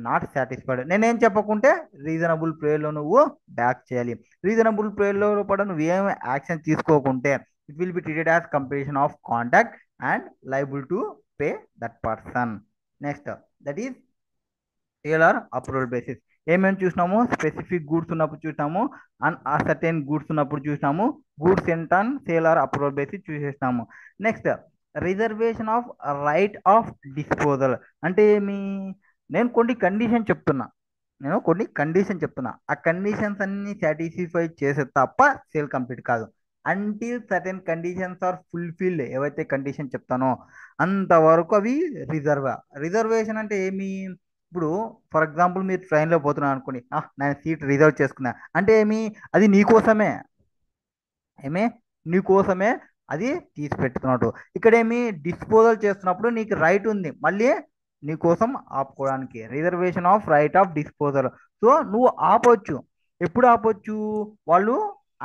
నాట్ సాటిస్ఫైడ్. నేనేం చెప్పకుంటే రీజనబుల్ పీరియడ్లో నువ్వు బ్యాక్ చేయాలి. రీజనబుల్ పీరియడ్లో లోపల నువ్వు ఏం యాక్షన్ తీసుకోకుంటే it will be treated as completion of contract and liable to pay that person. Next, that is sale approval basis. ఏమేమి చూసినాము? స్పెసిఫిక్ గూడ్స్ ఉన్నప్పుడు చూసినాము, అండ్ అసర్టైన్ గూడ్స్ ఉన్నప్పుడు చూసినాము, goods sent on sale or approval basis చూసేసినాము. Next, reservation of right of disposal అంటే ఏమి? నేను కొన్ని కండిషన్ చెప్తున్నా, ఆ కండిషన్స్ అన్ని సాటిస్ఫై చేసే తప్ప సేల్ కంప్లీట్ కాదు. Until certain conditions are fulfilled, ఏవైతే కండిషన్ చెప్తానో అంతవరకు అవి రిజర్వేషన్ అంటే ఏమి? ఇప్పుడు ఫర్ ఎగ్జాంపుల్ మీరు ట్రైన్లో పోతున్నారు అనుకోండి, నేను సీట్ రిజర్వ్ చేసుకున్నా అంటే ఏమి? అది నీకోసమే, ఏమి? నీకోసమే అది తీసి పెట్టుకున్నట్టు. ఇక్కడ ఏమి? డిస్పోజల్ చేస్తున్నప్పుడు నీకు రైట్ ఉంది మళ్ళీ నీకోసం ఆపుకోవడానికి, reservation of right of disposal. So నువ్వు ఆపొచ్చు. ఎప్పుడు ఆపొచ్చు? వాళ్ళు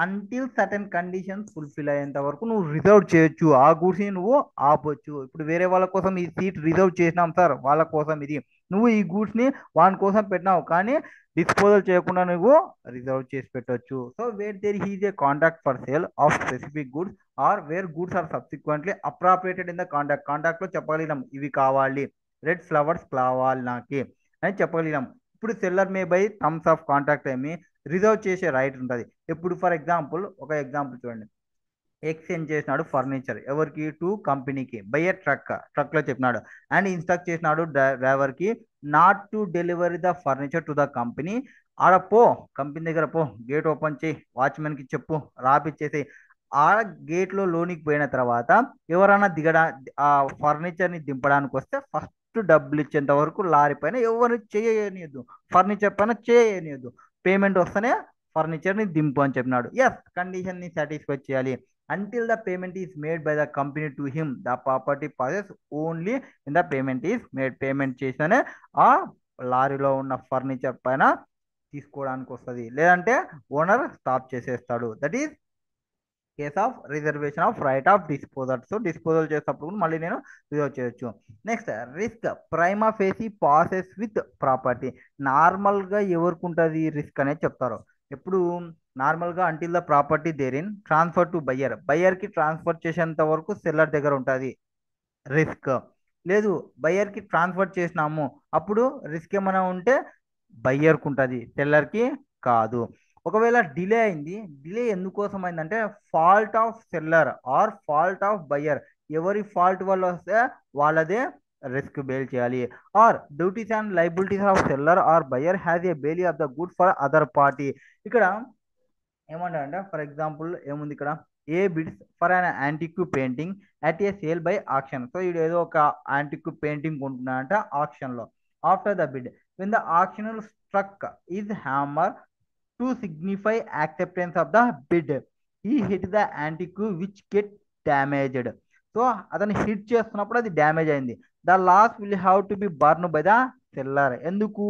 అంటిల్ సర్టెన్ కండిషన్స్ ఫుల్ఫిల్ అయ్యేంత వరకు నువ్వు రిజర్వ్ చేయొచ్చు, ఆ గూడ్స్ని నువ్వు ఆపొచ్చు. ఇప్పుడు వేరే వాళ్ళ కోసం ఈ సీట్ రిజర్వ్ చేసినాం సార్, వాళ్ళ కోసం ఇది, నువ్వు ఈ గూడ్స్ని వాని కోసం పెట్టినావు కానీ డిస్పోజల్ చేయకుండా నువ్వు రిజర్వ్ చేసి పెట్టొచ్చు. So where there is a contract for sale of specific goods or where goods are subsequently appropriated in the contract లో చెప్పగలిగినాం ఇవి కావాలి, రెడ్ ఫ్లవర్స్ కావాలి నాకి అని చెప్పగలిగినాం. ఇప్పుడు seller May by terms of contract ఏమి? రిజర్వ్ చేసే రైట్ ఉంటుంది. ఇప్పుడు ఫర్ ఎగ్జాంపుల్ ఒక ఎగ్జాంపుల్ చూడండి, ఎక్స్చేంజ్ చేసినాడు ఫర్నిచర్ ఎవరికి? టు కంపెనీకి, బై ఏ ట్రక్ లో చెప్పినాడు. అండ్ ఇన్స్ట్రక్ట్ చేసినాడు డ్రైవర్ కి not to delivery the furniture to the company. ఆడ పో, కంపెనీ దగ్గర పో, గేట్ ఓపెన్ చేయి, వాచ్మెన్ కి చెప్పు రాపిచ్చేసి. ఆ గేట్ లో లోనికి పోయిన తర్వాత ఎవరైనా ఆ ఫర్నిచర్ ని దింపడానికి వస్తే ఫస్ట్ డబ్బులు ఇచ్చేంత వరకు లారీ పైన ఎవరు చేయనియద్దు, ఫర్నిచర్ పైన చేయనియద్దు. పేమెంట్ వస్తేనే ఫర్నిచర్ ని దింపు అని చెప్పినాడు. ఎస్, కండిషన్ ని సాటిస్ఫై చేయాలి. until the payment is made by the company to him the property passes only in the payment is made. Payment చేస్తేనే ఆ లారీలో ఉన్న ఫర్నిచర్ పైన తీసుకోవడానికి వస్తుంది, లేదంటే ఓనర్ స్టాప్ చేసేస్తాడు. That is case of reservation of right of disposal. So disposal చేసేటప్పుడు కూడా మళ్ళీ నేను రిజర్వ్ చేయొచ్చు. Next risk prima facie passes with property. నార్మల్గా ఎవరికి ఉంటుంది రిస్క్ అనేది చెప్తారు. ఎప్పుడు నార్మల్గా until the property there in transfer to buyer, బయ్యర్కి ట్రాన్స్ఫర్ చేసేంత వరకు సెల్లర్ దగ్గర ఉంటుంది రిస్క్. లేదు బయ్యర్కి ట్రాన్స్ఫర్ చేసినాము అప్పుడు రిస్క్ ఏమైనా ఉంటే బయ్యర్కి ఉంటుంది, సెల్లర్కి కాదు. ఒకవేళ డిలే అయింది, డిలే ఎందుకోసం అయిందంటే fault of seller or fault of buyer, ఎవరి ఫాల్ట్ వల్ల వస్తే వాళ్ళదే రిస్క్ బేల్ చేయాలి. Or duties and liabilities of seller or buyer has a bailee of the good for other party. ఇక్కడ ఏమంటారంటే ఫర్ ఎగ్జాంపుల్ ఏముంది ఇక్కడ, A bids for an antique painting at a sale by auction. So ఇది ఏదో ఒక antique painting కొంటున్నాడంట ఆక్షన్లో. After the bid when the auctioneer struck his hammer to signify acceptance of the bid, he hit the antique which get damaged. So అతను hit చేస్తున్నప్పుడు అది damage అయింది. The loss will have to be borne by the seller. ఎందుకు,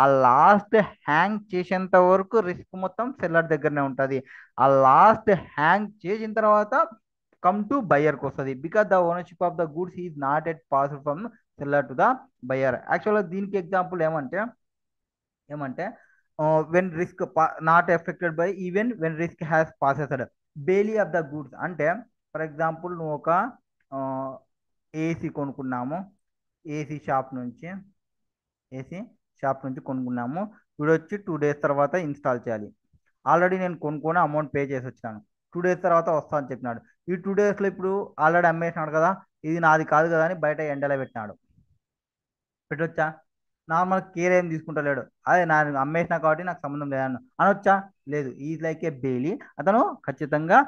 ఆ last hang చేసేంత వరకు risk మొత్తం seller దగ్గరనే ఉంటుంది. ఆ లాస్ట్ హ్యాంగ్ చేసిన తర్వాత కమ్ టు బయ్యర్కి వస్తుంది. Because the ownership of the goods is not yet pass from seller to the buyer. యాక్చువల్గా దీనికి ఎగ్జాంపుల్ ఏమంటే ఏమంటే when risk not affected by even when risk has passed. Bailee of the goods అంటే for example నువ్వు ఒక AC కొనుక్కున్నాము, AC shop నుంచి AC shop నుంచి కొనుక్కున్నాము. ఇప్పుడు వచ్చి 2 days తర్వాత ఇన్స్టాల్ చేయాలి. ఆల్రెడీ నేను కొనుక్కొని అమౌంట్ పే చేసి వచ్చాను. 2 days తర్వాత వస్తా అని చెప్పినాడు. ఈ 2 daysలో ఇప్పుడు ఆల్రెడీ అమ్మేసినాడు కదా, ఇది నాది కాదు కదా అని బయట ఎండలో పెట్టినాడు. పెట్టొచ్చా? నార్మల్ కేర్ ఏం తీసుకుంటలేడు, అదే నాకు అమ్మేసినా కాబట్టి నాకు సంబంధం లేదన్న అనొచ్చా? లేదు. Is like A Bailey. అతను ఖచ్చితంగా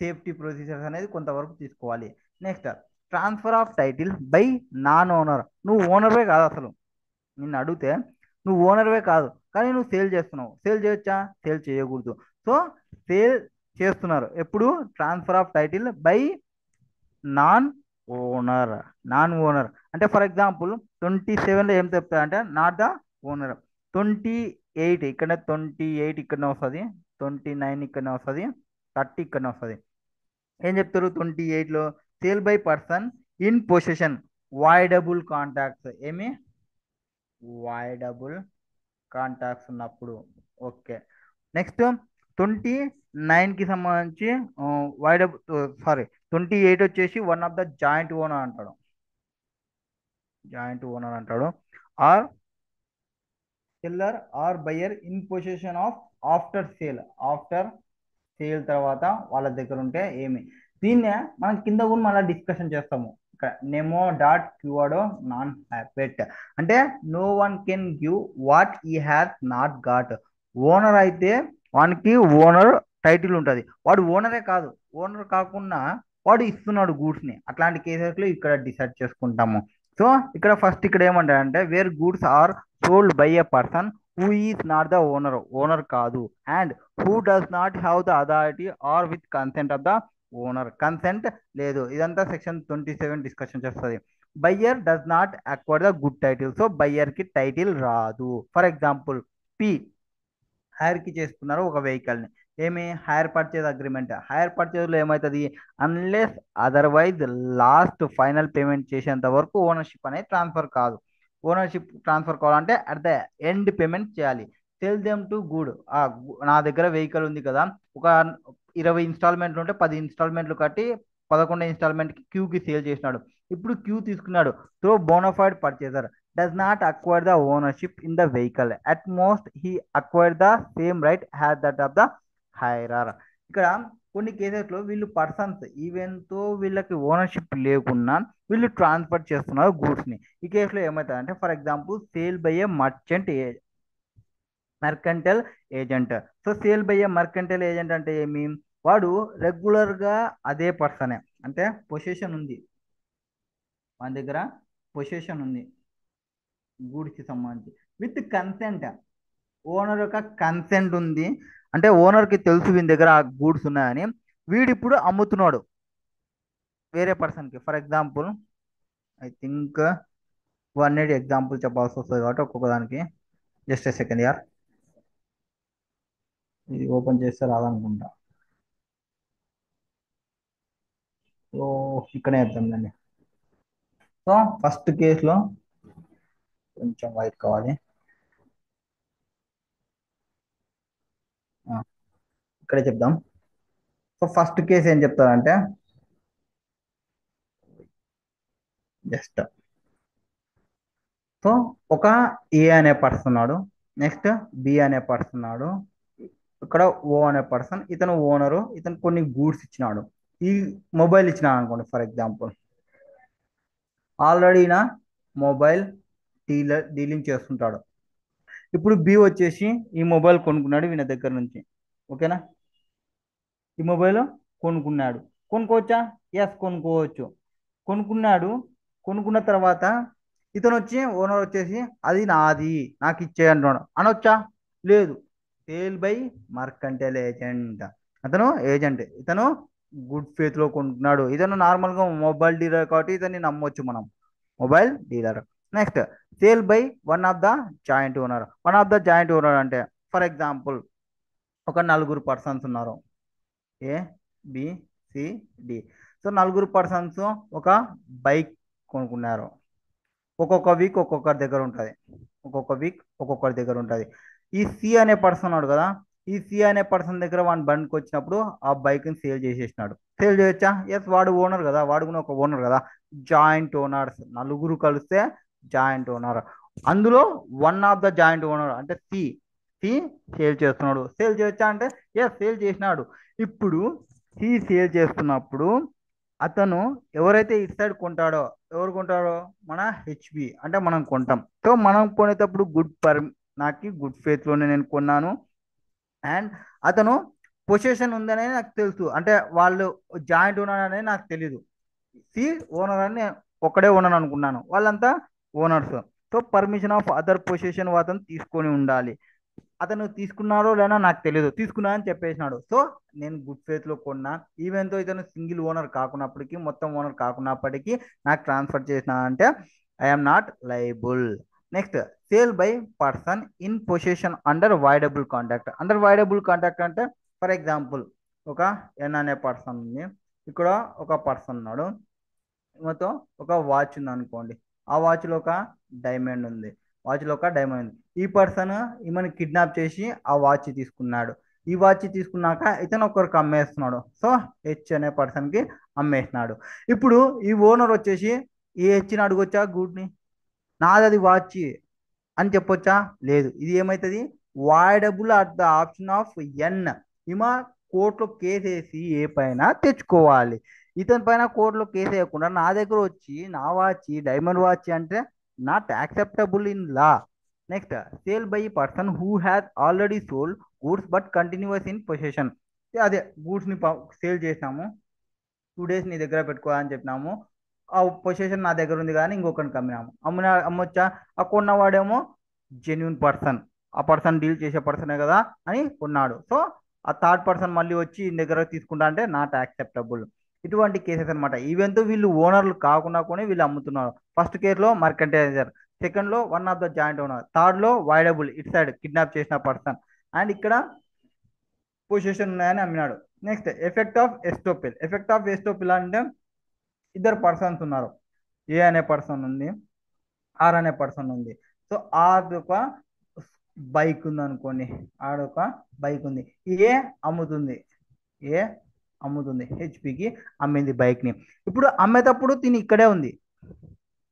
సేఫ్టీ ప్రొసీజర్స్ అనేది కొంతవరకు తీసుకోవాలి. Next transfer of title by non owner. నువ్వు ఓనర్వే కాదు, అసలు నిన్ను అడిగితే నువ్వు ఓనర్వే కాదు కానీ నువ్వు సేల్ చేస్తున్నావు, సేల్ చేయొచ్చా? సేల్ చేయకూడదు. సో సేల్ చేస్తున్నారు ఎప్పుడు, transfer of title by non owner. Non owner అంటే ఫర్ ఎగ్జాంపుల్ 27లో ఏం చెప్తా అంటే నాట్ ద ఓనర్. 28 ఇక్కడ, 28 ఇక్కడనే వస్తుంది, 29 ఇక్కడనే వస్తుంది, 30 ఇక్కడనే వస్తుంది. ఏం చెప్తారు 28లో, sale by person in possession voidable contracts. ఏమి వాయిడబుల్ కాంటాక్ట్స్ ఉన్నప్పుడు. ఓకే. నెక్స్ట్ 29కి సంబంధించి వాయిడబుల్, సారీ 28 వచ్చేసి one of the joint owner అంటాడు, జాయింట్ ఓనర్ అంటాడు. Or seller or buyer in position of after sale. After sale తర్వాత వాళ్ళ దగ్గర ఉంటే ఏమి, దీన్నే మనం కింద కూడా మళ్ళీ డిస్కషన్ చేస్తాము. ఇక్కడ నెమో డాట్ క్యూఆడో నాన్ హ్యాపెట్ అంటే no one can give what he has not got. Owner అయితే వానికి ఓనర్ టైటిల్ ఉంటుంది, వాడు ఓనరే కాదు, ఓనర్ కాకుండా వాడు ఇస్తున్నాడు గూడ్స్ని. అట్లాంటి కేసెస్లో ఇక్కడ డిసైడ్ చేసుకుంటాము. సో ఇక్కడ ఫస్ట్ ఇక్కడ ఏమంటారంటే where goods are sold by a person who is not the owner, owner కాదు, and who does not have the authority or with consent of the owner. Consent లేదు, ఇదంతా సెక్షన్ 27 డిస్కషన్ చేస్తుంది. Buyer does not acquire the good title. So బయ్యర్కి title రాదు. For example P హైర్కి చేసుకున్నారు ఒక వెహికల్ని, ఏమి హైర్ పర్చేజ్ అగ్రిమెంట్. హైర్ పర్చేజ్లో ఏమవుతుంది, unless otherwise last final payment చేసేంత వరకు ఓనర్షిప్ అనేది ట్రాన్స్ఫర్ కాదు. ఓనర్షిప్ ట్రాన్స్ఫర్ కావాలంటే అట్ ద ఎండ్ పేమెంట్ చేయాలి. Cell them to good. నా దగ్గర వెహికల్ ఉంది కదా, ఒక 20 ఇన్స్టాల్మెంట్లు ఉంటే 10 ఇన్స్టాల్మెంట్లు కట్టి 11 ఇన్స్టాల్మెంట్కి క్యూకి సేల్ చేసినాడు. ఇప్పుడు క్యూ తీసుకున్నాడు. So bona fide purchaser does not acquire the ownership in the vehicle. At most, he acquired the same right as that of the hirer. ఇక్కడ కొన్ని కేసెస్లో వీళ్ళు పర్సన్స్ ఈవెన్తో వీళ్ళకి ఓనర్షిప్ లేకున్నా వీళ్ళు ట్రాన్స్ఫర్ చేస్తున్నారు గూడ్స్ని. ఈ కేసులో ఏమవుతుందంటే for example sale by A mercantile agent. So sale by A mercantile agent అంటే ఏమి, వాడు రెగ్యులర్గా అదే పర్సనే, అంటే పొజిషన్ ఉంది, మన దగ్గర పొజిషన్ ఉంది గూడ్స్కి సంబంధించి విత్ కన్సెంట్. ఓనర్ యొక్క కన్సెంట్ ఉంది, అంటే ఓనర్కి తెలుసు వీని దగ్గర ఆ గూడ్స్ ఉన్నాయని. వీడిప్పుడు అమ్ముతున్నాడు వేరే పర్సన్కి. For example, I think 180 example చెప్పాల్సి వస్తుంది కాబట్టి ఒక్కొక్క దానికి. జస్ట్ ఏ సెకండ్ ఇయర్, ఇది ఓపెన్ చేస్తే రాదనుకుంటా. సో ఇక్కడే చెప్తాందండి. సో ఫస్ట్ కేసులో కొంచెం వైట్ కావాలి. ఆ, ఇక్కడే చెప్దాం. సో ఫస్ట్ కేసు ఏం చెప్తారంటే, జస్ట్ సో ఒక ఏ అనే పర్సన్ ఉన్నాడు, నెక్స్ట్ బి అనే పర్సన్ ఉన్నాడు, ఇక్కడ ఓ అనే పర్సన్, ఇతను ఓనరు, ఇతను కొన్ని గూడ్స్ ఇచ్చినాడు. ఈ మొబైల్ ఇచ్చినాడు అనుకోండి ఫర్ ఎగ్జాంపుల్. ఆల్రెడీ నా మొబైల్ డీలింగ్ చేస్తుంటాడు. ఇప్పుడు బి వచ్చేసి ఈ మొబైల్ కొనుక్కున్నాడు వీళ్ళ దగ్గర నుంచి. ఓకేనా? ఈ మొబైల్ కొనుక్కున్నాడు. కొనుక్కోవచ్చా? ఎస్, కొనుక్కోవచ్చు. కొనుక్కున్నాడు. కొనుక్కున్న తర్వాత ఇతను వచ్చి ఓనర్ వచ్చేసి అది నాది, నాకు ఇచ్చే అంటున్నాడు. అనొచ్చా? లేదు. Sale by mercantile agent. అతను ఏజెంట్, ఇతను గుడ్ ఫేత్ లో కొంటున్నాడు. ఇతను నార్మల్ గా మొబైల్ డీలర్ కాబట్టి ఇతన్ని నమ్మొచ్చు మనం, mobile dealer. Next, sale by one of the joint owner. One of the joint owner అంటే ఫర్ ఎగ్జాంపుల్ ఒక నలుగురు పర్సన్స్ ఉన్నారు, ఏ, బి, సి, డి. సో నలుగురు పర్సన్స్ ఒక బైక్ కొనుక్కున్నారు. ఒక్కొక్క వీక్ ఒక్కొక్కరి దగ్గర ఉంటుంది, ఒక్కొక్క వీక్ ఒక్కొక్కరి దగ్గర ఉంటుంది. ఈ సి అనే పర్సన్ ఉన్నాడు కదా, ఈ సి అనే పర్సన్ దగ్గర వాడి బండికి వచ్చినప్పుడు ఆ బైక్ని సేల్ చేసేసినాడు. సేల్ చేయొచ్చా? ఎస్, వాడు ఓనర్ కదా, వాడు కూడా ఒక ఓనర్ కదా. జాయింట్ ఓనర్స్, నలుగురు కలిస్తే జాయింట్ ఓనర్. అందులో one of the joint owner అంటే సి. సి సేల్ చేస్తున్నాడు. సేల్ చేయొచ్చా అంటే ఎస్, సేల్ చేసినాడు. ఇప్పుడు సి సేల్ చేస్తున్నప్పుడు అతను ఎవరైతే ఇటు సైడ్ కొంటాడో, ఎవరు కొంటాడో, మన హెచ్పి అంటే మనం కొంటాం. సో మనం కొనేటప్పుడు నాకు గుడ్ ఫేత్ లోనే నేను కొన్నాను. అండ్ అతను పొజిషన్ ఉందనే నాకు తెలుసు, అంటే వాళ్ళు జాయింట్ ఓనర్ అనేది నాకు తెలీదు. సి ఓనర్ అని ఒక్కడే ఓనర్ అనుకున్నాను, వాళ్ళంతా owners. So permission of other position అతను తీసుకొని ఉండాలి. అతను తీసుకున్నాడో లేదో నాకు తెలియదు, తీసుకున్నా అని చెప్పేసినాడు. సో నేను గుడ్ ఫేత్ లో కొన్నా. ఈవెన్ తో ఇతను సింగిల్ ఓనర్ కాకున్నప్పటికీ, మొత్తం ఓనర్ కాకున్నప్పటికీ నాకు ట్రాన్స్ఫర్ చేసిన అంటే I'm not liable. Next, sale by person in possession under voidable contract. Under voidable contract అంటే ఫర్ ఎగ్జాంపుల్ ఒక ఎన్ అనే పర్సన్ ఉంది, ఇక్కడ ఒక పర్సన్ ఉన్నాడు, మొత్తం ఒక వాచ్ ఉంది అనుకోండి. ఆ వాచ్లో ఒక డైమండ్ ఉంది, వాచ్లో ఒక డైమండ్ ఉంది. ఈ పర్సన్ ఈమెను కిడ్నాప్ చేసి ఆ వాచ్ తీసుకున్నాడు. ఈ వాచ్ తీసుకున్నాక ఇతను ఒకరికి అమ్మేస్తున్నాడు. సో హెచ్ అనే పర్సన్కి అమ్మేసినాడు. ఇప్పుడు ఈ ఓనర్ వచ్చేసి ఈ హెచ్ని అడగొచ్చా గూడ్ని, నాది అది వాచ్ అని చెప్పొచ్చా? లేదు. ఇది ఏమవుతుంది? Voidable at the option of N. ఈమె కోర్టులో కేసు వేసి ఏ పైన తెచ్చుకోవాలి. ఇతని పైన కోర్టులో కేసు వేయకుండా నా దగ్గర వచ్చి నా వాచ్ డైమండ్ వాచ్ అంటే not acceptable in law. Next, sale by person who has already sold goods but continuous in position. అదే గూడ్స్ని సేల్ చేసినాము, 2 డేస్ నీ దగ్గర పెట్టుకోవాలని చెప్పినాము. ఆ పొజిషన్ నా దగ్గర ఉంది కానీ ఇంకొకరికి అమ్మినాము. అమ్మొచ్చా? ఆ కొన్నవాడేమో జెన్యున్ పర్సన్, ఆ పర్సన్ డీల్ చేసే పర్సనే కదా అని కొన్నాడు. సో ఆ థర్డ్ పర్సన్ మళ్ళీ వచ్చి ఈ దగ్గర తీసుకుంటా అంటే నాట్ యాక్సెప్టబుల్. ఇటువంటి కేసెస్ అనమాట. ఈవెంతో వీళ్ళు ఓనర్లు కాకుండా కొని వీళ్ళు అమ్ముతున్నారు. ఫస్ట్ కేసులో మర్కంటైజర్, సెకండ్ లో one of the joint owner, third లో వైడబుల్ ఇట్ సైడ్ కిడ్నాప్ చేసిన పర్సన్, అండ్ ఇక్కడ పొజిషన్ ఉన్నాయని అమ్మినాడు. Next, effect of estoppel. Effect of estoppel అంటే ఇద్దరు పర్సన్స్ ఉన్నారు, ఏ అనే పర్సన్ ఉంది, ఆర్ అనే పర్సన్ ఉంది. సో ఆర్ ఒక బైక్ ఉంది అనుకోండి, ఆడొక బైక్ ఉంది. ఏ అమ్ముతుంది, ఏ అమ్ముతుంది, హెచ్పికి అమ్మింది బైక్ ని. ఇప్పుడు అమ్మేటప్పుడు తిని ఇక్కడే ఉంది,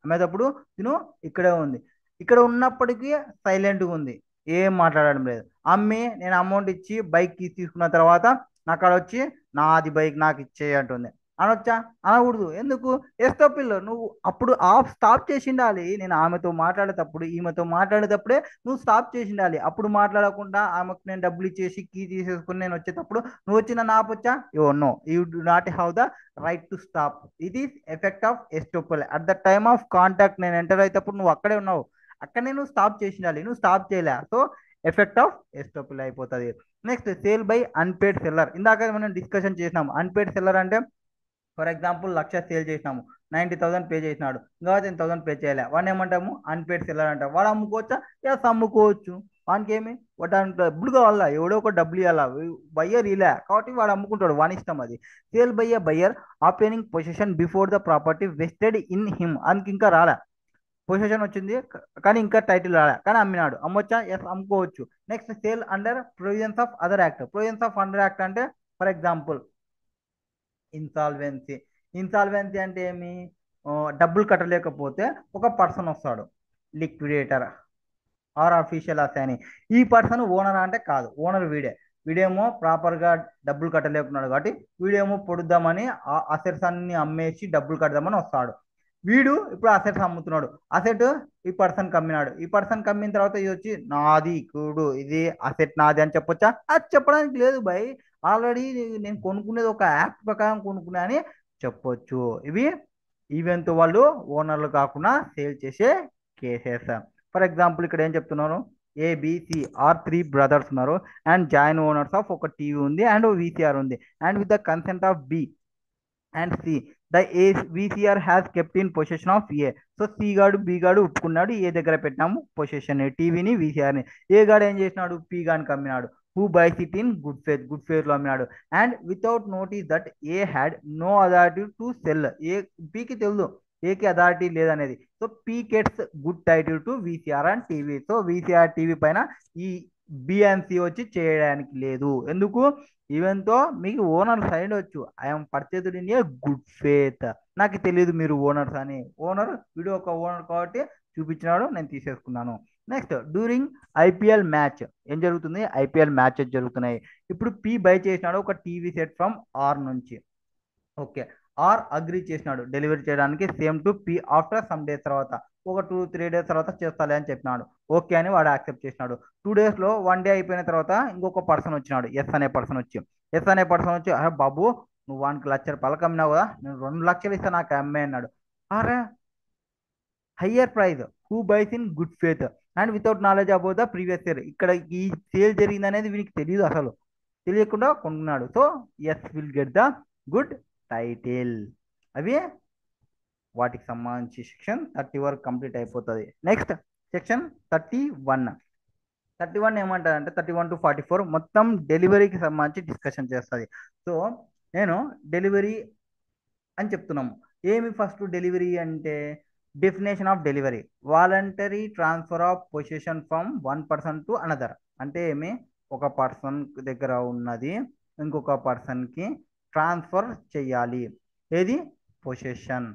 అమ్మేటప్పుడు తిను ఇక్కడే ఉంది. ఇక్కడ ఉన్నప్పటికీ సైలెంట్గా ఉంది, ఏం మాట్లాడడం లేదు. అమ్మి నేను అమౌంట్ ఇచ్చి బైక్ తీసుకున్న తర్వాత నాకు అక్కడ వచ్చి నాది బైక్ నాకు ఇచ్చేయి అంటుంది. అనొచ్చా? అనకూడదు. ఎందుకు? ఎస్తో పిల్ల నువ్వు అప్పుడు ఆఫ్ స్టాప్ చేసి ఉండాలి. నేను ఆమెతో మాట్లాడేటప్పుడు, ఈమెతో మాట్లాడేటప్పుడే నువ్వు స్టాప్ చేసి ఉండాలి. అప్పుడు మాట్లాడకుండా ఆమెకు నేను డబ్బులు ఇచ్చేసి కీ తీసేసుకుని నేను వచ్చేటప్పుడు నువ్వు వచ్చి నన్ను ఆపొచ్చా? యో no, you do not have the right to stop. ఇది effect of estoppel. At the time of contract నేను ఎంటర్ అయినప్పుడు నువ్వు అక్కడే ఉన్నావు, అక్కడ నేను స్టాప్ చేసి ఉండాలి, నువ్వు స్టాప్ చేయలే. సో ఎఫెక్ట్ ఆఫ్ ఎస్టోపిల్ అయిపోతుంది. Next sale by unpaired seller. ఇందాక మనం డిస్కషన్ చేసినాము. అన్పేడ్ సెల్లర్ అంటే ఫర్ ఎగ్జాంపుల్ 1,00,000 సేల్ చేసినాము, 90,000 పే చేసినాడు, ఇంకా 10,000 పే చేయాలి, వాడిని ఏమంటాము అన్పేడ్ సెల్లర్ అంటాం. వాడు అమ్ముకోవచ్చా? ఎస్ అమ్ముకోవచ్చు. వానికి ఏమి వాడానికి డబ్బులు కావాలా, ఎవడో ఒక డబ్బులు ఇవ్వాలా, బయ్యర్ ఇలా కాబట్టి వాడు అమ్ముకుంటాడు, వాని ఇష్టం అది. Sale by A buyer obtaining position before the property vested in him. అందుకు ఇంకా రాలే, పొజిషన్ వచ్చింది కానీ ఇంకా టైటిల్ రాలే, కానీ అమ్మినాడు, అమ్మొచ్చా? ఎస్ అమ్ముకోవచ్చు. Next sale under provisions of other act. Provisions of under act అంటే ఫర్ ఎగ్జాంపుల్ ఇన్సాల్వెన్సీ. ఇన్సాల్వెన్సీ అంటే ఏమి? డబ్బులు కట్టలేకపోతే ఒక పర్సన్ వస్తాడు, లిక్విడేటర్ ఆర్ అఫీషియల్ అసైనీ. ఈ పర్సన్ ఓనర్ అంటే కాదు, ఓనర్ వీడే. వీడేమో ప్రాపర్గా డబ్బులు కట్టలేకున్నాడు కాబట్టి వీడేమో పొడుద్దామని ఆ అసెట్స్ అన్ని అమ్మేసి డబ్బులు కడదామని వస్తాడు. వీడు ఇప్పుడు అసెట్స్ అమ్ముతున్నాడు, అసెట్ ఈ పర్సన్ కమ్మినాడు, ఈ పర్సన్ కమ్మిన తర్వాత ఇది వచ్చి నాది కూడు, ఇది అసెట్ నాది అని చెప్పొచ్చా? అది చెప్పడానికి లేదు భయ్. ఆల్రెడీ నేను కొనుక్కునేది ఒక యాక్ట్ ప్రకారం కొనుక్కున్నా అని చెప్పొచ్చు. ఇవి ఈవెంట్ వాళ్ళు ఓనర్లు కాకుండా సేల్ చేసే కేసెస్. ఫర్ ఎగ్జాంపుల్ ఇక్కడ ఏం చెప్తున్నారు? ఏబిసి ఆర్ 3 బ్రదర్స్ ఉన్నారు అండ్ జాయిన్ ఓనర్స్ ఆఫ్ ఒక టీవీ ఉంది అండ్ విసిఆర్ ఉంది and with the consent of B and C the A VCR has kept in position of A. So C గాడు B గాడు ఒప్పుకున్నాడు, ఏ దగ్గర పెట్టినాము పొజిషన్ టీవీని విసిఆర్ని. ఏ గాడు ఏం చేసినాడు? పి గాని కమ్మినాడు. Who buys it in good faith, good faith లో అమ్మినాడు. And without notice that A had no authority to sell. A పికి తెలుసు ఏకి అథారిటీ లేదనేది. So P gets good title to VCR and TV. So VCR TV పైన ఈ BNC వచ్చి చేయడానికి లేదు. ఎందుకు? ఈవెన్తో మీకు ఓనర్ సైడ్ వచ్చు, I'm purchased in a good faith. నాకు తెలియదు మీరు ఓనర్స్ అని. ఓనర్ వీడియో ఒక ఓనర్ కాబట్టి చూపించినాడు, నేను తీసేసుకున్నాను. నెక్స్ట్ డ్యూరింగ్ ఐపీఎల్ మ్యాచ్ ఏం జరుగుతుంది? ఐపీఎల్ మ్యాచెస్ జరుగుతున్నాయి. ఇప్పుడు పి బై చేసినాడు ఒక టీవీ సెట్ ఫ్రమ్ ఆర్ నుంచి. ఓకే, ఆర్ అగ్రి చేసినాడు డెలివరీ చేయడానికి same to P after some days తర్వాత, ఒక 2-3 డేస్ తర్వాత చేస్తాలే అని చెప్పినాడు. ఓకే అని వాడు యాక్సెప్ట్ చేసినాడు. 2 డేస్లో 1 డే అయిపోయిన తర్వాత ఇంకొక పర్సన్ వచ్చినాడు, ఎస్ అనే పర్సన్ వచ్చి. ఎస్ అనే పర్సన్ వచ్చి అరే బాబు, నువ్వు వానికి 1,00,000 అమ్మినావు కదా, నేను 2 లక్షలు ఇస్తా నాకు అమ్మే అన్నాడు. అరే higher price, who buys in good faith and without knowledge about the previous year. ఇక్కడ ఈ సేల్ జరిగింది అనేది వీనికి తెలియదు, అసలు తెలియకుండా కొనుక్కున్నాడు. So S will get the good title. అవి వాటికి సంబంధించి సెక్షన్ 30 వరకు కంప్లీట్ అయిపోతుంది. Next section 31. 31 ఏమంటారంటే 31 to 44 మొత్తం డెలివరీకి సంబంధించి డిస్కషన్ చేస్తుంది. సో నేను డెలివరీ అని చెప్తున్నాము. ఏమి ఫస్ట్ డెలివరీ అంటే definition of delivery voluntary transfer of position from one person to another. అంటే ఏమి? ఒక పర్సన్ దగ్గర ఉన్నది ఇంకొక పర్సన్కి ట్రాన్స్ఫర్ చేయాలి. ఏది? పొజిషన్.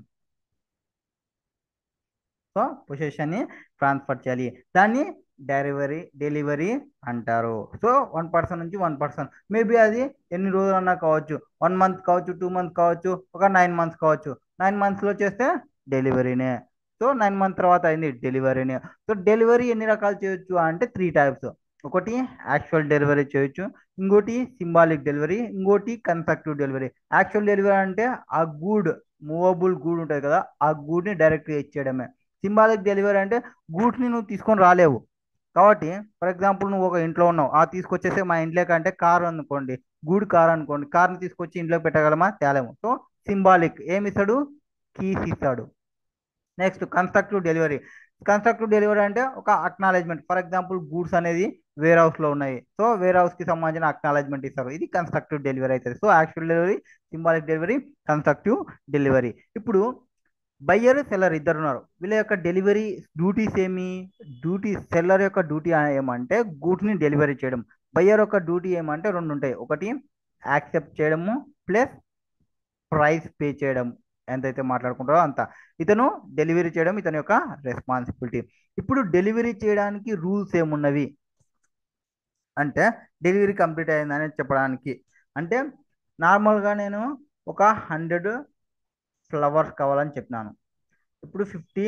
సో పొజిషన్ని ట్రాన్స్ఫర్ చేయాలి, దాన్ని డెలివరీ అంటారు. సో 1 పర్సన్ నుంచి 1 పర్సన్, మేబీ అది ఎన్ని రోజులన్నా కావచ్చు, 1 మంత్ కావచ్చు, 2 మంత్ కావచ్చు, ఒక 9 మంత్స్ కావచ్చు. 9 మంత్స్లో చేస్తే డెలివరీనే. సో 9 మంత్ తర్వాత అయింది డెలివరీనే. సో డెలివరీ ఎన్ని రకాలు చేయొచ్చు అంటే 3 టైప్స్. ఒకటి యాక్చువల్ డెలివరీ చేయొచ్చు, ఇంకోటి సింబాలిక్ డెలివరీ, ఇంకోటి కన్స్ట్రక్టివ్ డెలివరీ. యాక్చువల్ డెలివరీ అంటే ఆ గూడ్, మూవబుల్ గూడ్ ఉంటుంది కదా, ఆ గూడ్ని డైరెక్ట్గా ఇచ్చేయడమే. సింబాలిక్ డెలివరీ అంటే గూడ్స్ని నువ్వు తీసుకొని రాలేవు కాబట్టి, ఫర్ ఎగ్జాంపుల్ నువ్వు ఒక ఇంట్లో ఉన్నావు, ఆ తీసుకొచ్చేసి మా ఇంట్లోకి అంటే కార్ అనుకోండి, గూడ్ కార్ అనుకోండి, కార్ని తీసుకొచ్చి ఇంట్లోకి పెట్టగలమా? తేలేము. సో సింబాలిక్ ఏమి ఇస్తాడు? కీస్ ఇస్తాడు. Next constructive delivery. Constructive delivery అంటే ఒక అక్నాలెడ్జ్మెంట్. ఫర్ ఎగ్జాంపుల్ గూడ్స్ అనేది వేర్ హౌస్లో ఉన్నాయి, సో వేర్ హౌస్కి సంబంధించిన అక్నాలెడ్జ్మెంట్ ఇస్తారు, ఇది కన్స్ట్రక్టివ్ డెలివరీ అవుతుంది. So actual delivery, symbolic delivery, constructive delivery. ఇప్పుడు బయ్యర్ సెల్లర్ ఇద్దరు ఉన్నారు, వీళ్ళ యొక్క డెలివరీ డ్యూటీస్ ఏమి? సెల్లర్ యొక్క డ్యూటీ ఏమంటే గూడ్స్ని డెలివరీ చేయడం. బయ్యర్ యొక్క డ్యూటీ ఏమంటే రెండు ఉంటాయి, ఒకటి యాక్సెప్ట్ చేయడము ప్లస్ ప్రైస్ పే చేయడం, ఎంతైతే మాట్లాడుకుంటారో అంత. ఇతను డెలివరీ చేయడం ఇతని యొక్క రెస్పాన్సిబిలిటీ. ఇప్పుడు డెలివరీ చేయడానికి రూల్స్ ఏమున్నవి అంటే డెలివరీ కంప్లీట్ అయిందని చెప్పడానికి, అంటే నార్మల్గా నేను ఒక 100 ఫ్లవర్స్ కావాలని చెప్పినాను, ఇప్పుడు 50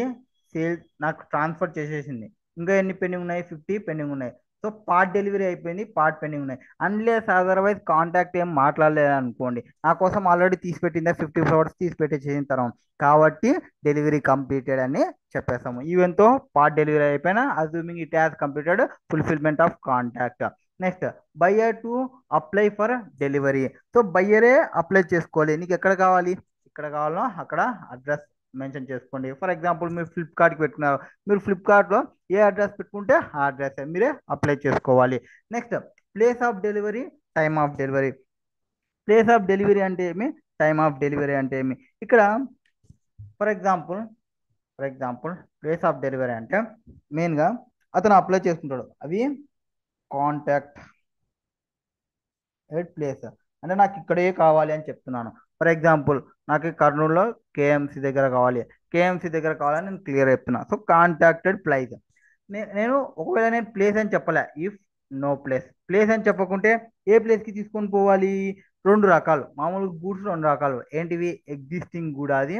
సేల్ నాకు ట్రాన్స్ఫర్ చేసేసింది. ఇంకా ఎన్ని పెండింగ్ ఉన్నాయి? 50 పెండింగ్ ఉన్నాయి. సో పార్ట్ డెలివరీ అయిపోయింది, పార్ట్ పెండింగ్ ఉన్నాయి. అన్లెస్ అదర్వైజ్ కాంటాక్ట్ ఏం మాట్లాడలేదు అనుకోండి, నా కోసం ఆల్రెడీ తీసి పెట్టిందే 50 ఫ్లవర్స్ తీసి పెట్టి చేసిన తర్వాత, కాబట్టి డెలివరీ కంప్లీటెడ్ అని చెప్పేస్తాము. ఈవెన్తో పార్ట్ డెలివరీ అయిపోయినా assuming it has completed fulfillment of contract. Next, buyer to apply for delivery. So బయ్యరే అప్లై చేసుకోవాలి. నీకు ఎక్కడ కావాలి, ఇక్కడ కావాలో అక్కడ అడ్రస్ మెన్షన్ చేసుకోండి. ఫర్ ఎగ్జాంపుల్ మీరు ఫ్లిప్కార్ట్కి పెట్టుకున్నారు, మీరు ఫ్లిప్కార్ట్లో ఏ అడ్రస్ పెట్టుకుంటే ఆ అడ్రస్ మీరే అప్లై చేసుకోవాలి. Next, place of delivery, time of delivery. Place of delivery అంటే ఏమి, టైమ్ ఆఫ్ డెలివరీ అంటే ఏమి? ఇక్కడ for example place of delivery అంటే మెయిన్గా అతను అప్లై చేసుకుంటాడు, అవి కాంటాక్ట్ ఎట్ ప్లేస్, అంటే నాకు ఇక్కడే కావాలి అని చెప్తున్నాను. ఫర్ ఎగ్జాంపుల్ నాకు కర్నూలులో కేఎంసి దగ్గర కావాలి, కేఎంసి దగ్గర కావాలని నేను క్లియర్ చెప్తున్నా. So contacted place. నేను ఒకవేళ నేను ప్లేస్ అని చెప్పలే, ఇఫ్ నో ప్లేస్, ప్లేస్ అని చెప్పకుంటే ఏ ప్లేస్కి తీసుకొని పోవాలి? రెండు రకాలు, మామూలు గూడ్స్ రెండు రకాలు ఏంటివి? ఎగ్జిస్టింగ్ గూడ్ అది,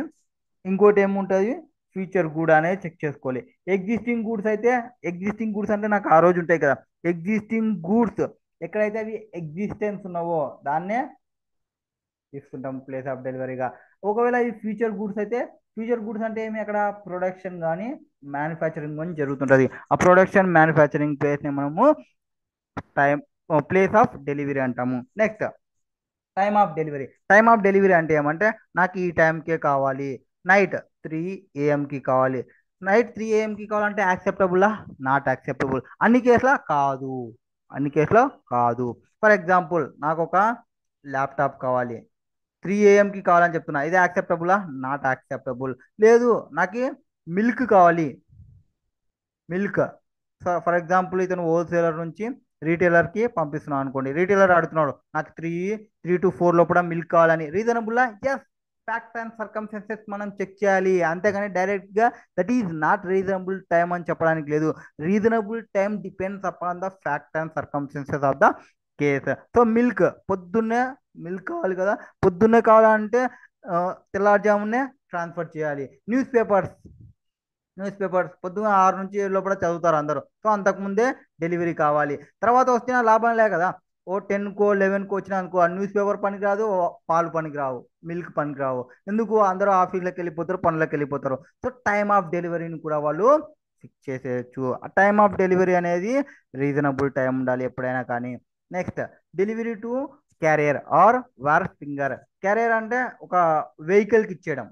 ఇంకోటి ఏముంటుంది? ఫ్యూచర్ గూడ్ అనేది చెక్ చేసుకోవాలి. ఎగ్జిస్టింగ్ గూడ్స్ అంటే నాకు ఆ రోజు ఉంటాయి కదా, ఎగ్జిస్టింగ్ గూడ్స్ ఎక్కడైతే అవి ఎగ్జిస్టెన్స్ ఉన్నావో దాన్నే తీసుకుంటాం ప్లేస్ ఆఫ్ డెలివరీగా. ఒకవేళ ఈ ఫ్యూచర్ గూడ్స్ అయితే, ఫ్యూచర్ గూడ్స్ అంటే ఏమి? అక్కడ ప్రొడక్షన్ కానీ మ్యానుఫ్యాక్చరింగ్ కానీ జరుగుతుంటుంది. ఆ ప్రొడక్షన్ మ్యానుఫ్యాక్చరింగ్ ప్లేస్ని మనము టైం ప్లేస్ ఆఫ్ డెలివరీ అంటాము. నెక్స్ట్, టైమ్ ఆఫ్ డెలివరీ అంటే ఏమంటే నాకు ఈ టైంకే కావాలి, నైట్ 3 AM కావాలి. నైట్ 3 AM కావాలంటే యాక్సెప్టబుల్లా? Not acceptable. అన్ని కేసులో కాదు. ఫర్ ఎగ్జాంపుల్ నాకు ఒక ల్యాప్టాప్ కావాలి, 3 AM కావాలని చెప్తున్నా, ఇది యాక్సెప్టబులా? Not acceptable. లేదు, నాకు మిల్క్ కావాలి, మిల్క్. సో ఫర్ ఎగ్జాంపుల్ ఇతను హోల్సేలర్ నుంచి రీటైలర్కి పంపిస్తున్నాను అనుకోండి, రీటైలర్ అడుగుతున్నాడు నాకు 3 to 4 లోపల మిల్క్ కావాలని, రీజనబుల్లా? ఎస్. ఫ్యాక్ట్ అండ్ సర్కమ్స్టెన్సెస్ మనం చెక్ చేయాలి, అంతేగాని డైరెక్ట్గా that is not reasonable time అని చెప్పడానికి లేదు. Reasonable time depends upon the fact and circumstances of the case. So పొద్దున్నే మిల్క్ కావాలి కదా, పొద్దున్నే కావాలంటే తెల్లారుజామునే ట్రాన్స్ఫర్ చేయాలి. న్యూస్ పేపర్స్ పొద్దున్న 6 నుంచి 7 లోపల చదువుతారు అందరూ. సో అంతకుముందే డెలివరీ కావాలి. తర్వాత వచ్చిన లాభం లే కదా, ఓ 10కో 11కో వచ్చినా అనుకో, ఆ న్యూస్ పేపర్ పనికి రాదు, పాలు పనికి రావు, మిల్క్ పనికి రావు. ఎందుకు? అందరూ ఆఫీస్లోకి వెళ్ళిపోతారు, పనులకు వెళ్ళిపోతారు. సో టైమ్ ఆఫ్ డెలివరీని కూడా వాళ్ళు ఫిక్స్ చేసేయచ్చు. ఆ టైమ్ ఆఫ్ డెలివరీ అనేది రీజనబుల్ టైం ఉండాలి ఎప్పుడైనా కానీ. Next, delivery to carrier are war finger. Carrier అంటే ఒక వెహికల్కి ఇచ్చేయడం,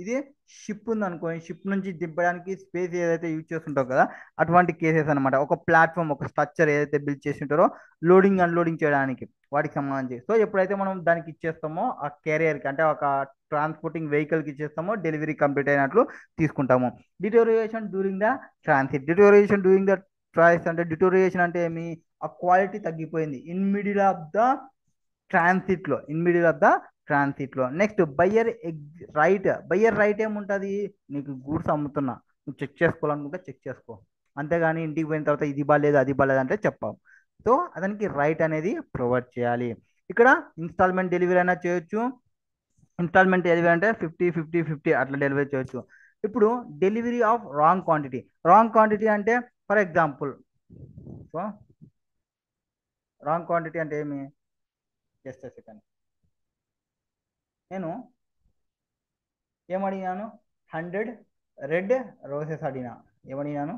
ఇది షిప్ ఉంది అనుకోని, షిప్ నుంచి దింపడానికి స్పేస్ ఏదైతే యూజ్ చేస్తుంటారో కదా, అటువంటి కేసెస్ అనమాట. ఒక ప్లాట్ఫామ్, ఒక స్ట్రక్చర్ ఏదైతే బిల్డ్ చేసి ఉంటారో లోడింగ్ అన్లోడింగ్ చేయడానికి, వాటికి సంబంధించి. సో ఎప్పుడైతే మనం దానికి ఇచ్చేస్తామో ఆ కెరియర్కి, అంటే ఒక ట్రాన్స్పోర్టింగ్ వెహికల్కి ఇచ్చేస్తామో, డెలివరీ కంప్లీట్ అయినట్లు తీసుకుంటాము. డిటోరియేషన్ డ్యూరింగ్ ద ట్రాయిస్ అంటే, డిటోరియేషన్ అంటే ఏమి? ఆ క్వాలిటీ తగ్గిపోయింది ఇన్ మిడిల్ ఆఫ్ ద ట్రాన్సిట్లో. నెక్స్ట్, బయ్యర్ రైట్ ఏముంటుంది? నీకు గూడ్స్ అమ్ముతున్నా, నువ్వు చెక్ చేసుకోవాలనుకుంటే చెక్ చేసుకో, అంతేగాని ఇంటికి పోయిన తర్వాత ఇది బాగాలేదు అది బాగాలేదు అంటే చెప్పావు. సో అతనికి రైట్ అనేది ప్రొవైడ్ చేయాలి. ఇక్కడ ఇన్స్టాల్మెంట్ డెలివరీ అయినా చేయొచ్చు. ఇన్స్టాల్మెంట్ డెలివరీ అంటే 50 50 50 అట్లా డెలివరీ చేయొచ్చు. ఇప్పుడు డెలివరీ ఆఫ్ రాంగ్ క్వాంటిటీ అంటే, for example, so wrong quantity అంటే ఏమి? జస్ట్ సెకండ్, నేను ఏమడిగాను? 100 రెడ్ రోసెస్ అడిగినా. ఏమడిగాను?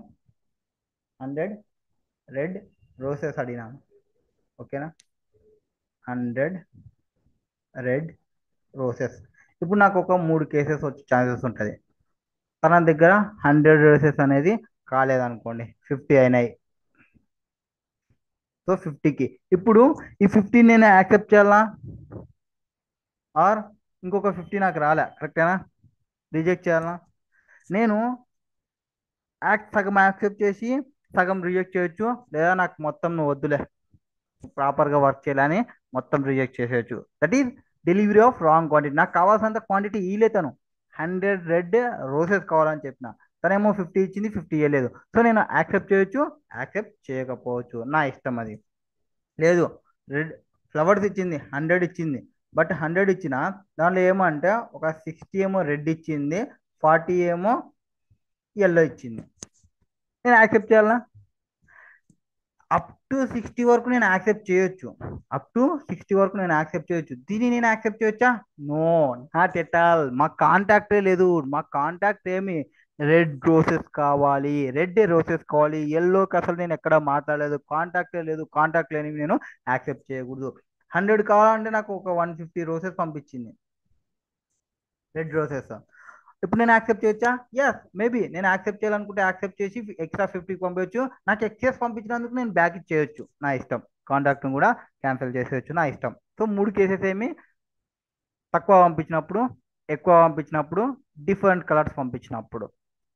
100 రెడ్ రోసెస్ అడిగినాను. ఓకేనా? 100 రెడ్ రోసెస్. ఇప్పుడు నాకు ఒక 3 కేసెస్ వచ్చే ఛాన్సెస్ ఉంటుంది. తన దగ్గర 100 రోసెస్ అనేది కాలేదనుకోండి, 50 అయినాయి. సో 50కి ఇప్పుడు ఈ 50 నేను యాక్సెప్ట్ చేయాలా, ఆర్ ఇంకొక 50 నాకు రాలే, కరెక్టేనా? రిజెక్ట్ చేయాలా? నేను సగం యాక్సెప్ట్ చేసి సగం రిజెక్ట్ చేయొచ్చు, లేదా నాకు మొత్తం నువ్వు వద్దులే, ప్రాపర్గా వర్క్ చేయాలని మొత్తం రిజెక్ట్ చేసేయచ్చు. That is delivery of wrong quantity. నాకు కావాల్సినంత క్వాంటిటీ ఇయ్యలేతాను, 100 రెడ్ రోసెస్ కావాలని చెప్పిన, తనేమో 50 ఇచ్చింది, 50 ఇవ్వలేదు. సో నేను యాక్సెప్ట్ చేయొచ్చు, యాక్సెప్ట్ చేయకపోవచ్చు, నా ఇష్టం అది. లేదు, రెడ్ ఫ్లవర్స్ ఇచ్చింది, 100 ఇచ్చింది, బట్ 100 ఇచ్చిన దాంట్లో ఏమో అంటే ఒక 60 ఏమో రెడ్ ఇచ్చింది, 40 ఏమో ఎల్లో ఇచ్చింది. నేను యాక్సెప్ట్ చేయాలా? అప్ టు 60 వరకు నేను యాక్సెప్ట్ చేయొచ్చు. అప్ టు 60 వరకు నేను యాక్సెప్ట్ చేయొచ్చు. దీన్ని నేను యాక్సెప్ట్ చేయొచ్చా? No, not at all. మా కాంటాక్టే లేదు. మా కాంటాక్ట్ ఏమి రెడ్ రోసెస్ కావాలి, రెడ్ రోసెస్ కావాలి. ఎల్లోకి అసలు నేను ఎక్కడ మాట్లాడలేదు. కాంటాక్టే లేదు. కాంటాక్ట్ లేనివి నేను యాక్సెప్ట్ చేయకూడదు. 100 కావాలంటే నాకు ఒక 150 రోసెస్ పంపించింది, రెడ్ రోసెస్. ఇప్పుడు నేను యాక్సెప్ట్ చేయొచ్చా? ఎస్, మేబీ నేను యాక్సెప్ట్ చేయాలనుకుంటే యాక్సెప్ట్ చేసి ఎక్స్ట్రా 50 పంపించవచ్చు. నాకు ఎక్సెస్ పంపించినందుకు నేను బ్యాక్ ఇచ్చేయచ్చు, నా ఇష్టం. కాంటాక్ట్ని కూడా క్యాన్సిల్ చేసేయచ్చు, నా ఇష్టం. సో 3 కేసెస్ ఏమి: తక్కువ పంపించినప్పుడు, ఎక్కువ పంపించినప్పుడు, డిఫరెంట్ కలర్స్ పంపించినప్పుడు.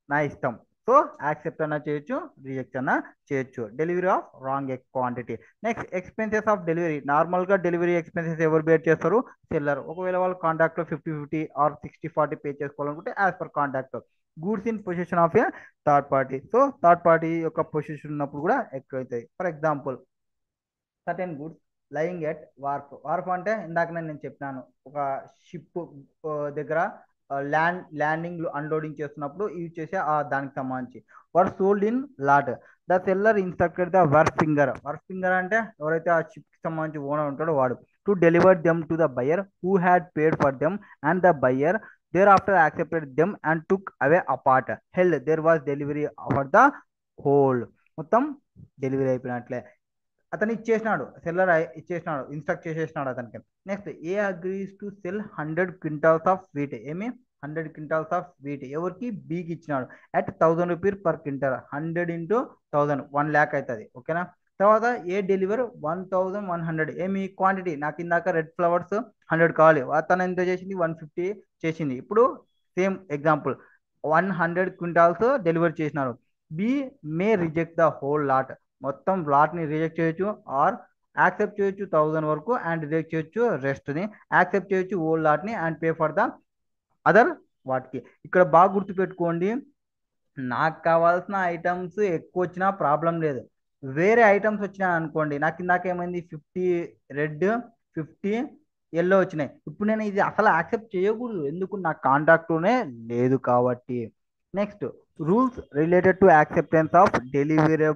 నా ఇష్టం. సో యాక్సెప్ట్ అన్న చేయొచ్చు, రిజెక్ట్ అన్న చేయొచ్చు. Delivery of wrong quantity. Next, expenses of delivery. నార్మల్గా డెలివరీ ఎక్స్పెన్సెస్ ఎవరు బేర్ చేస్తారు? సెల్లర్. ఒకవేళ వాళ్ళు కాంటాక్ట్లో 50-50 ఆర్ 60-40 పే చేసుకోవాలనుకుంటే as per contact. Goods in position of A third party. So third party యొక్క పొజిషన్ ఉన్నప్పుడు కూడా ఎక్కువ అవుతాయి. For example, certain goods lying at warp. Warp అంటే ఇందాక నేను చెప్పినాను, ఒక షిప్ దగ్గర ల్యాండింగ్ అన్లోడింగ్ చేస్తున్నప్పుడు యూజ్ చేసే దానికి సంబంధించి. Were sold in lot. The seller instructed the wharfinger. Wharfinger అంటే ఎవరైతే ఆ షిప్ కి సంబంధించి ఓనర్ ఉంటాడో వాడు. To deliver them to the buyer who had paid for them, and the buyer thereafter accepted them and took away apart. Held there was delivery for the whole. మొత్తం delivery అయిపోయినట్లే. అతను ఇచ్చేసినాడు, seller ఇచ్చేసినాడు, instruct చేసేసినాడు అతనికి. Next, A agrees to sell 100 quintals of wheat. ఏమి? 100 quintals of wheat ఎవరికి? బీకి ఇచ్చినాడు. At 1000 rupees per quintal. 100 into 1000, 1 lakh అవుతుంది. ఓకేనా? తర్వాత ఏ డెలివర్ 1100. ఏమి క్వాంటిటీ? నాకు ఇందాక రెడ్ ఫ్లవర్స్ 100 కావాలి, అతను ఎంత చేసింది? 150 చేసింది. ఇప్పుడు సేమ్ ఎగ్జాంపుల్, 100 క్వింటాల్స్ డెలివర్ చేసినారు. B may reject the whole lot. మొత్తం లాట్ని రిజెక్ట్ చేయొచ్చు, ఆర్ యాక్సెప్ట్ చేయొచ్చు 1000 వరకు అండ్ రిజెక్ట్ చేయొచ్చు రెస్ట్ని. యాక్సెప్ట్ చేయొచ్చు ఓల్డ్ లాట్ని and pay for the other వాటికి. ఇక్కడ బాగా గుర్తుపెట్టుకోండి, నాకు కావాల్సిన ఐటమ్స్ ఎక్కువ వచ్చినా ప్రాబ్లం లేదు. వేరే ఐటమ్స్ వచ్చినాయి అనుకోండి, నాకు ఇందాక ఏమైంది? 50 రెడ్, 50 ఎల్లో వచ్చినాయి. ఇప్పుడు నేను ఇది అసలు యాక్సెప్ట్ చేయకూడదు, ఎందుకు? నా కాంటాక్ట్లోనే లేదు కాబట్టి. Next, rules related to acceptance of delivery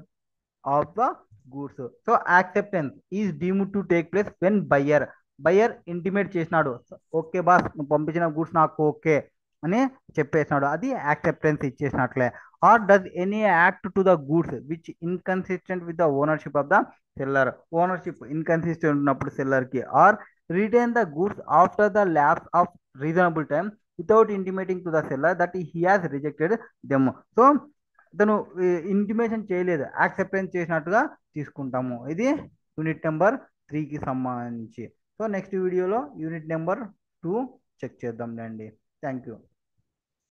of the goods. So acceptance is deemed to take place when buyer intimate చేసినాడు, ఓకే బాస్ నువ్వు పంపించిన గూడ్స్ నాకు ఓకే అని చెప్పేసినాడు, అది యాక్సెప్టెన్స్ ఇచ్చేసినట్లే. Or does any act to the goods which inconsistent with the ownership of the seller. Ownership inconsistent ఉన్నప్పుడు సెల్లర్కి. Or retain the goods after the lapse of reasonable time without intimating to the seller that he has rejected them. So అతను intimation చేయలేదు, acceptance చేసినట్టుగా తీసుకుంటాము. ఇది unit number 3కి సంబంధించి. So next వీడియోలో యూనిట్ నెంబర్ 2 చెక్ చేద్దాంలేండి. Thank you.